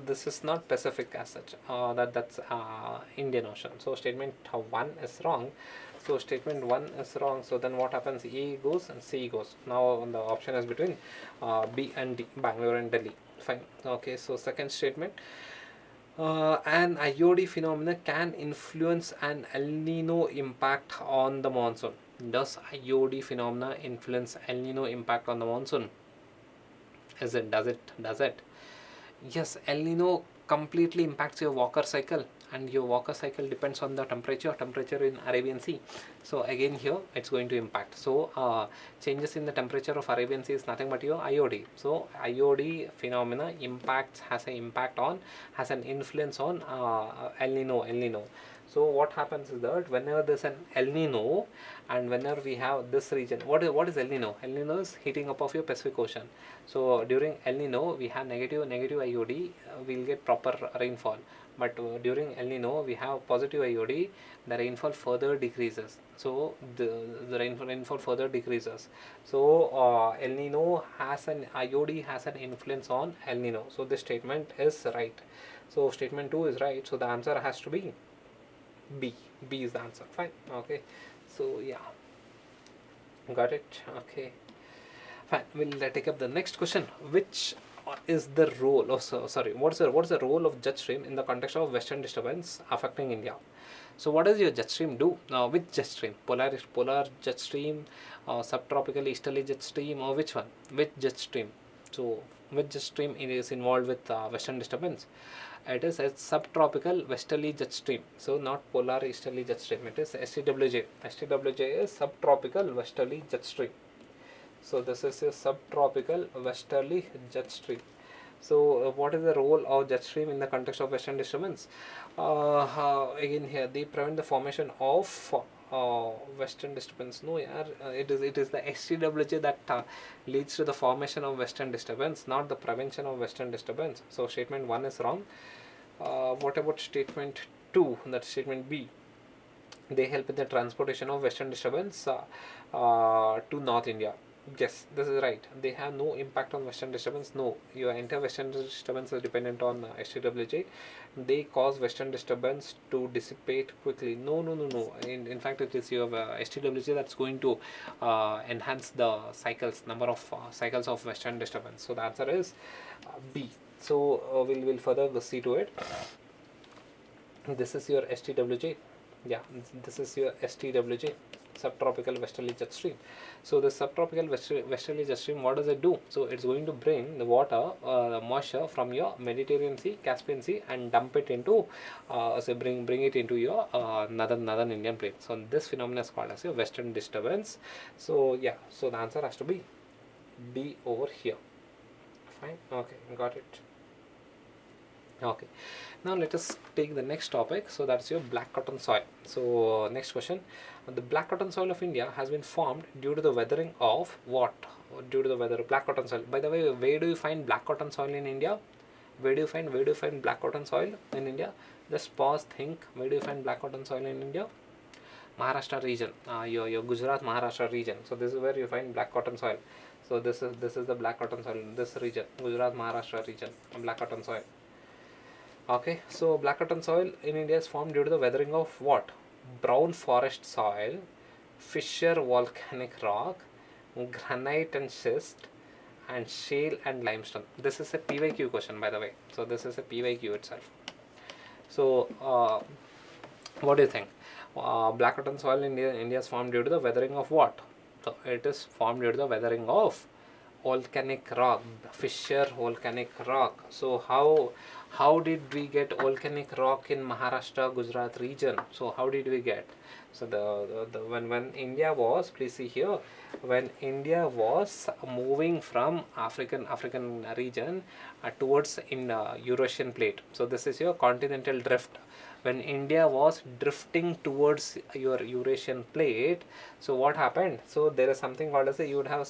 this is not Pacific as such. That's Indian Ocean. So statement 1 is wrong. So statement 1 is wrong. So then what happens? A goes and C goes. Now the option is between B and D, Bangalore and Delhi. fine. Okay, so second statement. An IOD phenomena can influence an El Nino impact on the monsoon. Does IOD phenomena influence El Nino impact on the monsoon? Does it? Yes, El Nino completely impacts your Walker cycle, and your Walker cycle depends on the temperature in Arabian Sea. So again here it's going to impact. So changes in the temperature of Arabian Sea is nothing but your IOD. So IOD phenomena has an influence on El Nino. So what happens is that whenever there's an El Nino, and whenever we have this region, what is El Nino? El Nino is heating up of your Pacific Ocean. So during El Nino we have negative IOD, we'll get proper rainfall. But during El Nino we have positive IOD, the rainfall further decreases. So the rainfall further decreases. So El Nino has an IOD has an influence on El Nino. So this statement is right. So statement 2 is right. So the answer has to be B. B is the answer. Fine. Okay. So yeah, got it. Okay. Fine. We'll take up the next question. Which is the role? What's the role of jet stream in the context of western disturbance affecting India? So what does your jet stream do? Which jet stream? Polar jet stream, subtropical easterly jet stream, or which one? Which jet stream? So which jet stream is involved with western disturbance? It is a subtropical westerly jet stream. So not polar easterly jet stream. It is STWJ. STWJ is subtropical westerly jet stream. So this is a subtropical westerly jet stream. So what is the role of jet stream in the context of western disturbance? Again here they prevent the formation of western disturbance. No, yeah, it is the STWJ that leads to the formation of western disturbance, not the prevention of western disturbance. So statement 1 is wrong. What about statement 2? That's statement B. They help in the transportation of western disturbance to North India. Yes, this is right. They have no impact on western disturbance. No, your entire western disturbance is dependent on STWJ. They cause western disturbance to dissipate quickly. No. In fact, it is your STWJ that's going to enhance the number of cycles of western disturbance. So the answer is B. So we'll further see to it. This is your STWJ. Yeah, this is your STWJ, subtropical westerly jet stream. So the subtropical westerly jet stream, what does it do? So it's going to bring the water, the moisture from your Mediterranean Sea, Caspian Sea, and dump it into, bring it into your northern Indian plain. So this phenomenon is called as your western disturbance. So yeah, so the answer has to be D over here. Fine. Okay, got it. Okay, now let us take the next topic. So that's your black cotton soil. So next question: the black cotton soil of India has been formed due to the weathering of what? Due to the weather of black cotton soil. By the way, where do you find black cotton soil in India? Where do you find black cotton soil in India? Just pause, think. Where do you find black cotton soil in India? Maharashtra region, your Gujarat Maharashtra region. So this is where you find black cotton soil. So this is the black cotton soil in this region, Gujarat Maharashtra region, black cotton soil. Okay, so black cotton soil in India is formed due to the weathering of what? Brown forest soil, fissure volcanic rock, granite and schist, and shale and limestone. This is a PYQ question, by the way. So this is a PYQ itself. So what do you think? Black cotton soil in India is formed due to the weathering of what? So it is formed due to the weathering of volcanic rock, fissure volcanic rock. So how did we get volcanic rock in Maharashtra, Gujarat region? So how did we get? So when India was, please see here, when India was moving from African region towards in Eurasian plate. So this is your continental drift. When India was drifting towards your Eurasian plate, so what happened? So there is something called as you would have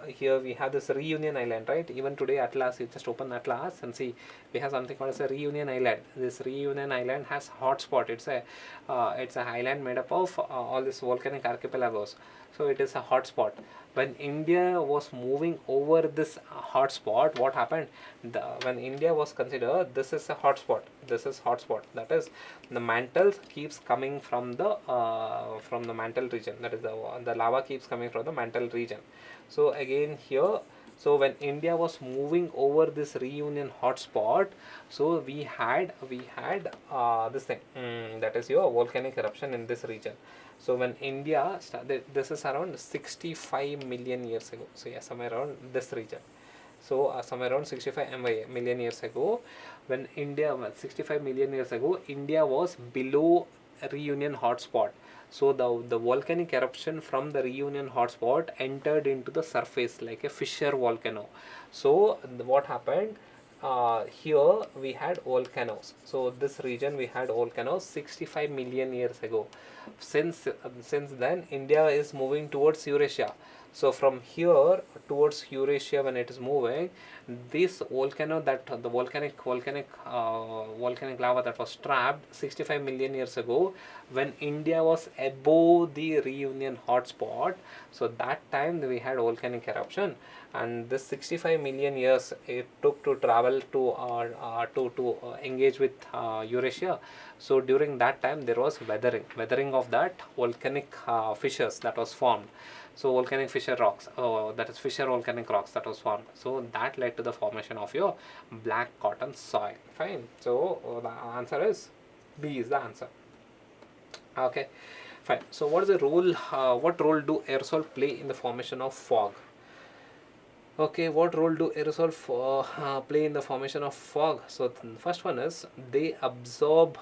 here we have this Reunion Island, right? Even today Atlas, you just open Atlas and see we have something called as a Reunion Island. This Reunion Island has hotspot. It's a island made up of all these volcanic archipelagos. So it is a hotspot. When India was moving over this hotspot, what happened? When India was considered, this is a hotspot. This is hotspot. That is, the mantle keeps coming from the mantle region. That is, the lava keeps coming from the mantle region. So again here, So when India was moving over this reunion hotspot, so we had this thing, that is your volcanic eruption in this region. So when India started, this is around 65 million years ago. So yeah, somewhere around this region. So somewhere around 65 million years ago, when India, 65 million years ago, India was below a reunion hotspot. So the volcanic eruption from the reunion hotspot entered into the surface like a fissure volcano. So what happened? Here we had volcanoes. So this region we had volcanoes 65 million years ago. Since then, India is moving towards Eurasia. So from here towards Eurasia, when it is moving, this volcano, that the volcanic lava that was trapped 65 million years ago, when India was above the reunion hotspot, so that time we had volcanic eruption, and this 65 million years it took to travel to engage with Eurasia. So during that time there was weathering of that volcanic fissures that was formed. So volcanic fissure rocks, that is fissure volcanic rocks that was formed. So that led to the formation of your black cotton soil. Fine. So the answer is B is the answer. Okay, fine. So what is the role? What role do aerosol play in the formation of fog? Okay, what role do aerosol play in the formation of fog? So the first one is they absorb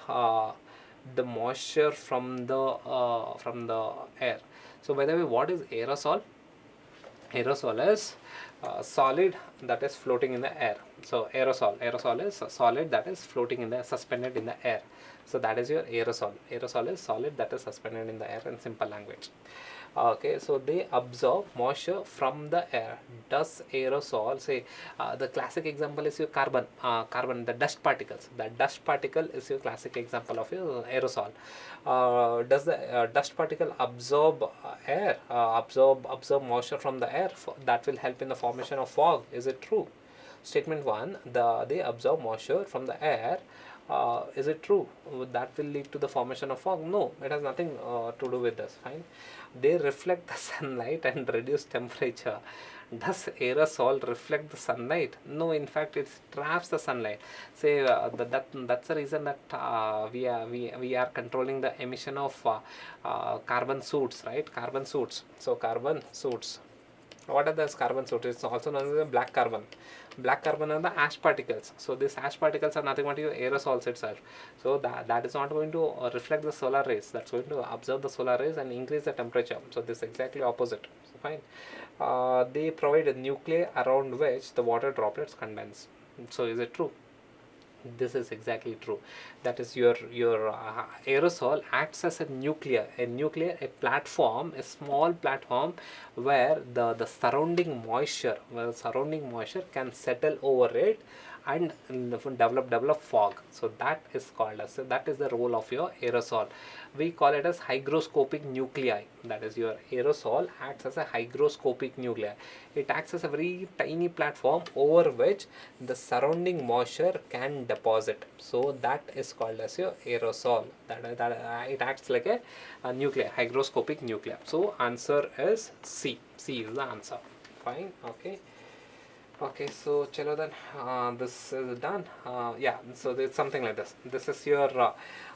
the moisture from the air. So by the way, what is aerosol? Aerosol is solid that is floating in the air. So aerosol is a solid that is floating in the, suspended in the air. So that is your aerosol. Aerosol is solid that is suspended in the air in simple language. Okay, so they absorb moisture from the air. Does aerosol, say, the classic example is your carbon, the dust particles. The dust particle is your classic example of your aerosol. Does the dust particle absorb air, absorb moisture from the air? That will help in the formation of fog. Is it true? Statement 1, they absorb moisture from the air. Is it true? That will lead to the formation of fog? No, it has nothing to do with this. Fine. They reflect the sunlight and reduce temperature. Does aerosol reflect the sunlight? No, in fact, it traps the sunlight. Say that's the reason that we are controlling the emission of carbon suits, right? Carbon suits. So carbon suits. What are those carbon suits? It's also known as the black carbon. Black carbon are the ash particles. So these ash particles are nothing but your aerosols itself. So that is not going to reflect the solar rays. That's going to absorb the solar rays and increase the temperature. So this is exactly opposite. So fine. They provide a nuclei around which the water droplets condense. So is it true? This is exactly true. That is your aerosol acts as a nuclear, a platform, a small platform where the surrounding moisture, can settle over it and develop fog. So that is called as, that is the role of your aerosol. We call it as hygroscopic nuclei. That is your aerosol acts as a hygroscopic nuclei. It acts as a very tiny platform over which the surrounding moisture can deposit. So that is called as your aerosol. It acts like a nuclei, hygroscopic nuclei. So answer is C. C is the answer. Fine. Okay, so chalo then, this is done. Yeah, so it's something like this. This is your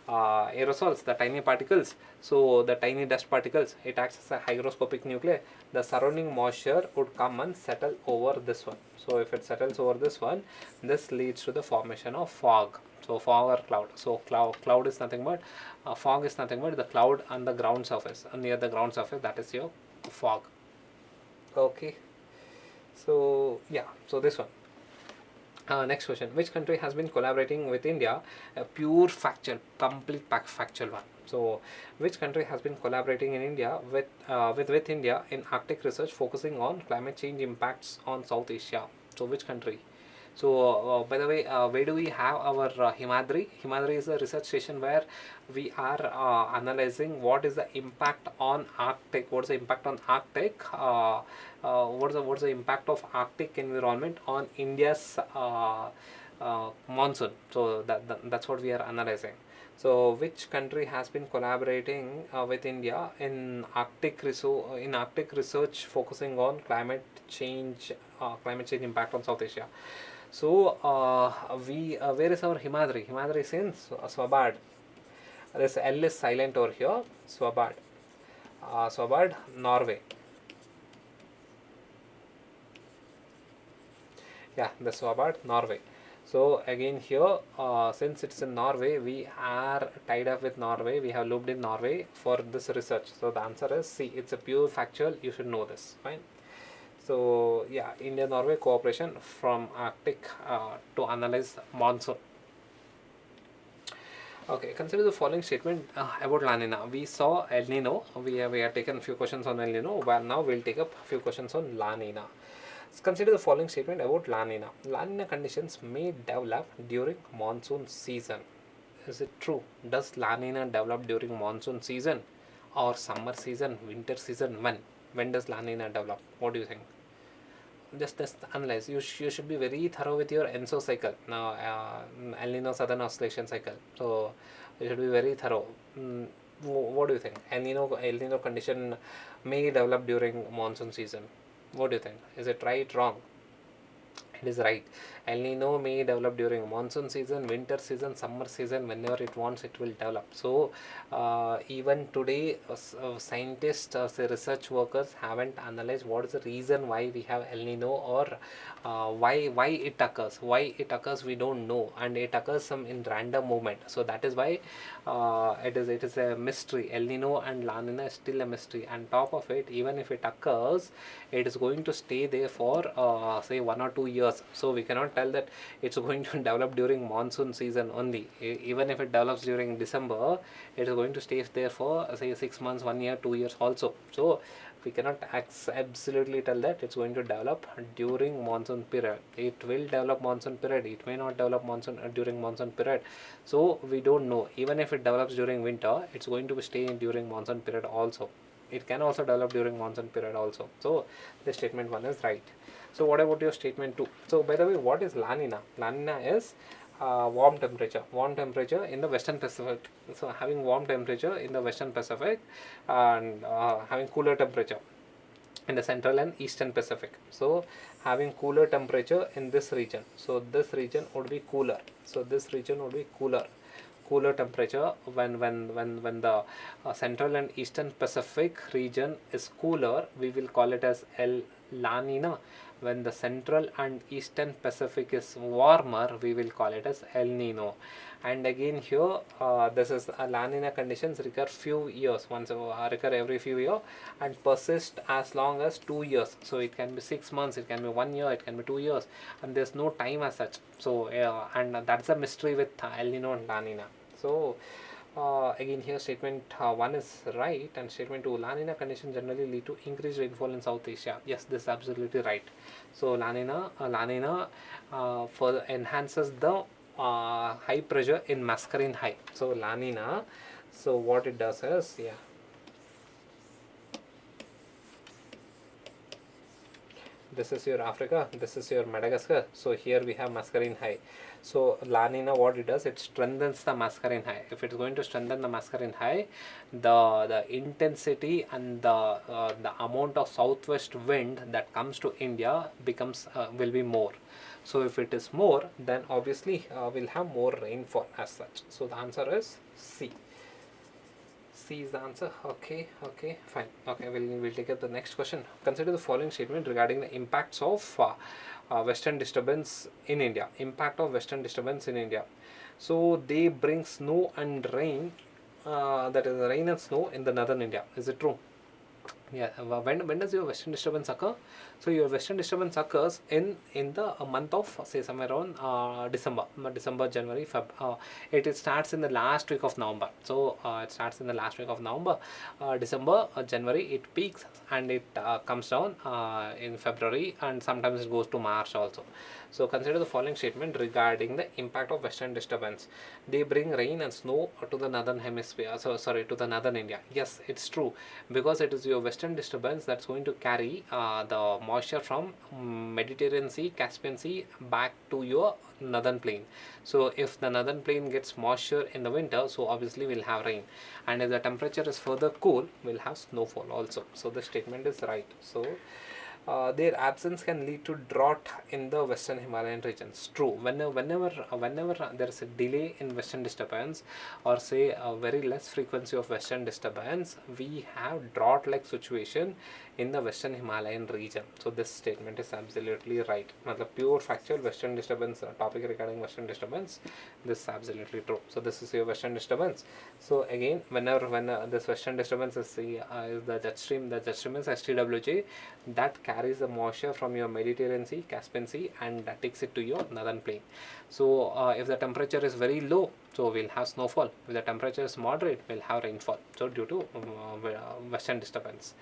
aerosols, the tiny particles. So the tiny dust particles, it acts as a hygroscopic nuclei. The surrounding moisture would come and settle over this one. So if it settles over this one, this leads to the formation of fog. So fog or cloud. So cloud is nothing but, fog is nothing but the cloud on the ground surface, near the ground surface. That is your fog. Okay. So yeah, so this one. Next question. Which country has been collaborating with India? A pure factual, complete factual one. So which country has been collaborating in India with India in Arctic research focusing on climate change impacts on South Asia? So which country? So by the way, where do we have our Himadri? Himadri is a research station where we are analyzing what is the impact on Arctic. What is the impact on Arctic? What's the impact of Arctic environment on India's monsoon? So that's what we are analyzing. So which country has been collaborating with India in Arctic research focusing on climate change impact on South Asia? So we where is our Himadri? Himadri is in Svalbard. This L is silent over here. Svalbard. Svalbard, Norway. Yeah, the Svalbard, Norway. So again here, since it's in Norway, we are tied up with Norway. We have looped in Norway for this research. So the answer is C. It's a pure factual. You should know this. Fine. So yeah, India-Norway cooperation from Arctic to analyze monsoon. Okay, consider the following statement about La Nina. We saw El Nino. We have taken a few questions on El Nino, but now we'll take up a few questions on La Nina. Consider the following statement about La Nina. La Nina conditions may develop during monsoon season. Is it true? Does La Nina develop during monsoon season or summer season, winter season? When does La Nina develop? What do you think? Just analyze. You should be very thorough with your ENSO cycle. Now, El Nino Southern Oscillation cycle. So, you should be very thorough. What do you think? El Nino condition may develop during monsoon season. What do you think? Is it right, wrong? It is right. El Nino may develop during monsoon season, winter season, summer season. Whenever it wants, it will develop. So even today, scientists, say research workers haven't analyzed what is the reason why we have El Nino, or why it occurs. Why it occurs, we don't know, and it occurs some in random moment. So that is why it is a mystery. El Nino and La Nina is still a mystery. And top of it, even if it occurs, it is going to stay there for say 1 or 2 years. So we cannot tell that it's going to develop during monsoon season only. Even if it develops during December, it is going to stay there for say 6 months, 1 year, 2 years also. So we cannot absolutely tell that it's going to develop during monsoon period. It will develop monsoon period. It may not develop monsoon during monsoon period. So we don't know. Even if it develops during winter, it's going to stay during monsoon period also. It can also develop during monsoon period also. So the statement 1 is right. So what about your statement 2? So by the way, what is La Nina? La Nina is warm temperature in the Western Pacific. So having warm temperature in the Western Pacific and having cooler temperature in the Central and Eastern Pacific. So having cooler temperature in this region. So this region would be cooler. So this region would be cooler temperature when the Central and Eastern Pacific region is cooler, we will call it as La Nina. When the Central and Eastern Pacific is warmer, we will call it as El Nino. And again here, this is La Nina conditions recur few years, recur every few years and persist as long as 2 years. So it can be 6 months, it can be 1 year, it can be 2 years, and there's no time as such. So and that's a mystery with El Nino and La Nina. So again here statement 1 is right, and statement 2, La Nina conditions generally lead to increased rainfall in South Asia. Yes, this is absolutely right. So La Nina further enhances the high pressure in Mascarene High. So La Nina, so what it does is, yeah, this is your Africa, this is your Madagascar. So here we have Mascarene High. So La Nina, what it does, it strengthens the Mascarene High. If it's going to strengthen the Mascarene High, the intensity and the amount of southwest wind that comes to India becomes will be more. So if it is more, then obviously we'll have more rainfall as such. So the answer is C. C is the answer. Okay, fine. Okay, we'll take up the next question. Consider the following statement regarding the impacts of western disturbance in India. Impact of western disturbance in India. So they bring snow and rain, that is rain and snow in the northern India. Is it true? Yeah. When does your western disturbance occur? So your western disturbance occurs in the month of, say, somewhere around December, January, Feb. It starts in the last week of November. So it starts in the last week of November, December, January. It peaks and it comes down in February, and sometimes it goes to March also. So consider the following statement regarding the impact of western disturbance. They bring rain and snow to the northern hemisphere. So sorry, to the northern India. Yes, it's true, because it is your western western disturbance that's going to carry the moisture from Mediterranean Sea, Caspian Sea back to your northern plain. So if the northern plain gets moisture in the winter, so obviously we'll have rain, and if the temperature is further cool, we'll have snowfall also. So the statement is right. So their absence can lead to drought in the western Himalayan regions. True. Whenever there is a delay in western disturbance, or say a very less frequency of western disturbance, we have drought-like situation in the western Himalayan region. So this statement is absolutely right. The pure factual western disturbance topic regarding western disturbance, this is absolutely true. So this is your western disturbance. So again, when this western disturbance is the jet stream is STWJ, that carries the moisture from your Mediterranean Sea, Caspian Sea, and that takes it to your northern plain. So if the temperature is very low, so we'll have snowfall. If the temperature is moderate, we'll have rainfall. So due to western disturbance.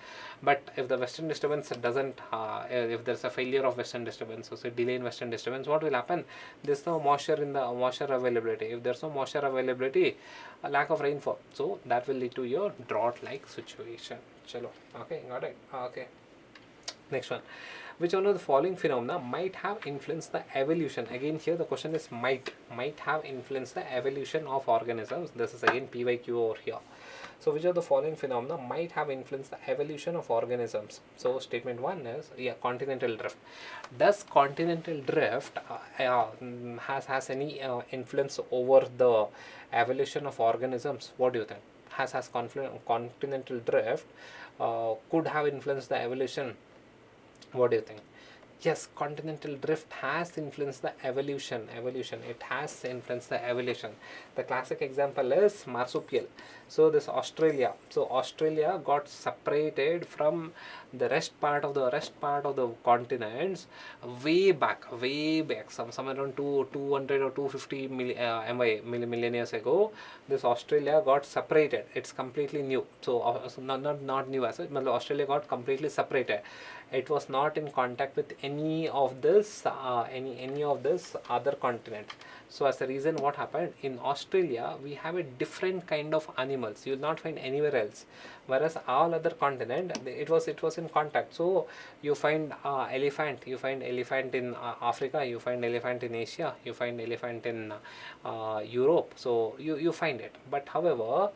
But if the western disturbance doesn't, if there's a failure of western disturbance, so say delay in western disturbance, what will happen? There's no moisture in the moisture availability. If there's no moisture availability, a lack of rainfall. So that will lead to your drought-like situation. Chalo. Okay, got it. Okay. Next one. Which one of the following phenomena might have influenced the evolution? Again, here the question is might have influenced the evolution of organisms. This is again PYQ over here. So which of the following phenomena might have influenced the evolution of organisms? So statement 1 is continental drift. Does continental drift has any influence over the evolution of organisms? What do you think? Has continental drift could have influenced the evolution? What do you think? Yes, continental drift has influenced the evolution. It has influenced the evolution. The classic example is marsupial. So this Australia. So Australia got separated from the rest part of the continents way back, somewhere around 200 or 250 million years ago. This Australia got separated. It's completely new. So not new as such. Australia got completely separated. It was not in contact with any of this other continent. So as a reason, what happened in Australia, we have a different kind of animals you will not find anywhere else, whereas all other continent it was in contact. So you find elephant in Africa, you find elephant in Asia, you find elephant in Europe. So you find it, but however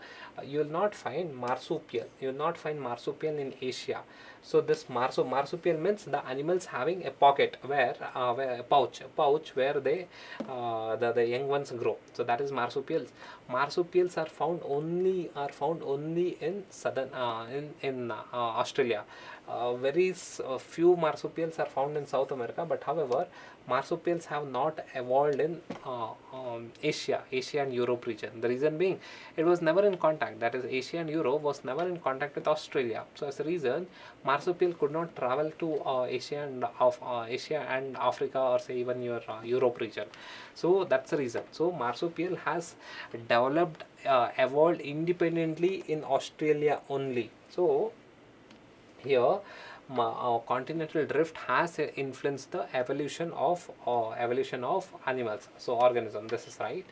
you will not find marsupial. You will not find marsupial in Asia. So this marsupial means the animals having a pocket where a pouch where they the young ones grow. So that is marsupials. Marsupials are found only in southern in Australia. Very few marsupials are found in South America, but however marsupials have not evolved in Asia and Europe region. The reason being, it was never in contact. That is, Asia and Europe was never in contact with Australia. So as a reason, marsupial could not travel to Asia and Africa, or say even your Europe region. So that's the reason. So marsupial has developed, evolved independently in Australia only. So here continental drift has influenced the evolution of animals, so organism. This is right.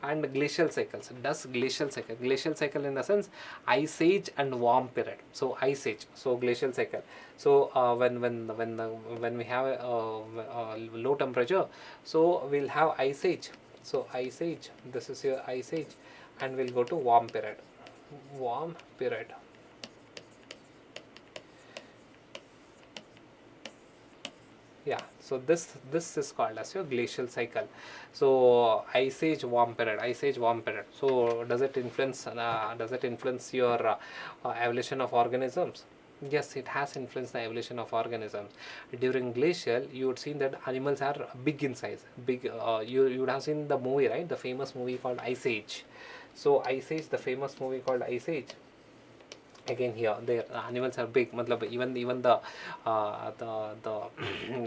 And glacial cycles. Does glacial cycle in the sense ice age and warm period. So ice age, so glacial cycle. So when we have a low temperature, so we'll have ice age. So ice age, this is your ice age, and we'll go to warm period. Yeah, so this is called as your glacial cycle. So ice age, warm period. So does it influence your evolution of organisms? Yes, it has influenced the evolution of organisms. During glacial, you would see that animals are big in size. You would have seen the movie, right? The famous movie called Ice Age. So Ice Age, the famous movie called Ice Age. Again here, the animals are big. Even the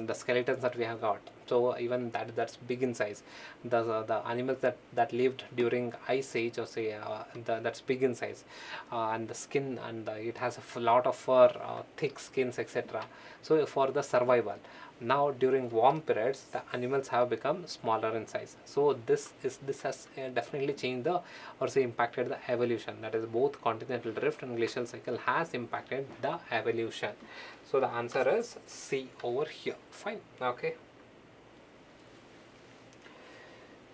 the skeletons that we have got. So even that's big in size. The animals that lived during ice age, or say that's big in size, and the skin, and it has a lot of fur, thick skins, etc. So for the survival. Now during warm periods, the animals have become smaller in size. So this has definitely changed the, or say impacted the evolution. That is, both continental drift and glacial cycle has impacted the evolution. So the answer is C over here. Fine. Okay.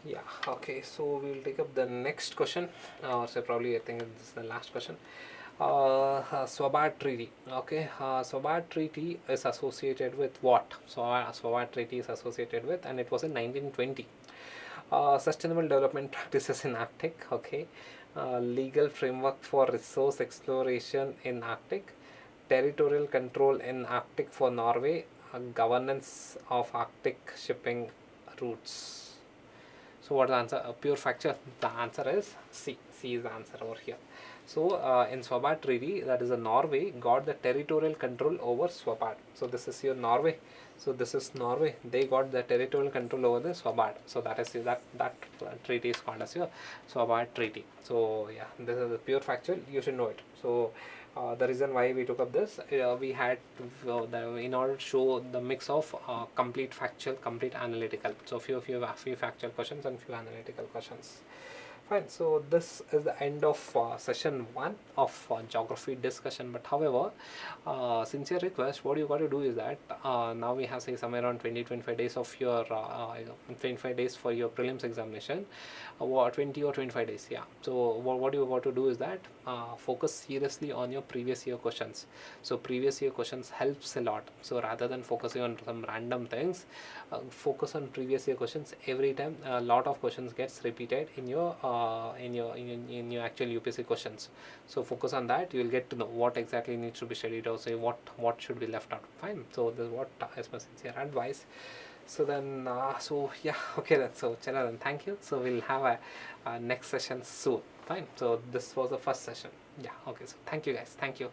Yeah. Okay. So we will take up the next question. So probably I think this is the last question. Svalbard Treaty. Okay, Svalbard Treaty is associated with what? So Svalbard Treaty is associated with, and it was in 1920. Sustainable development practices in Arctic. Okay, legal framework for resource exploration in Arctic, territorial control in Arctic for Norway, governance of Arctic shipping routes. So what's the answer? Pure factual. The answer is C. C is the answer over here. So in Svalbard Treaty, that is a Norway got the territorial control over Svalbard. So this is your Norway. So this is Norway. They got the territorial control over the Svalbard. So that is that treaty is called as your Svalbard Treaty. So yeah, this is a pure factual. You should know it. So the reason why we took up this, we had in order to show the mix of complete factual, complete analytical. So few factual questions and few analytical questions. Fine, so this is the end of session 1 of geography discussion. But however, sincere request, what you got to do is that now we have, say, somewhere around 20-25 days of your 25 days for your prelims examination, 20 or 25 days, yeah. So what you got to do is that focus seriously on your previous year questions. So previous year questions helps a lot. So rather than focusing on some random things, focus on previous year questions. Every time a lot of questions gets repeated in your actual UPSC questions. So focus on that. You will get to know what exactly needs to be studied, or say what should be left out. Fine. So this is what is my sincere advice. So then so yeah, okay, then so chalo then, thank you. So we'll have a next session soon. Fine. So this was the first session. Yeah, okay, so thank you guys, thank you.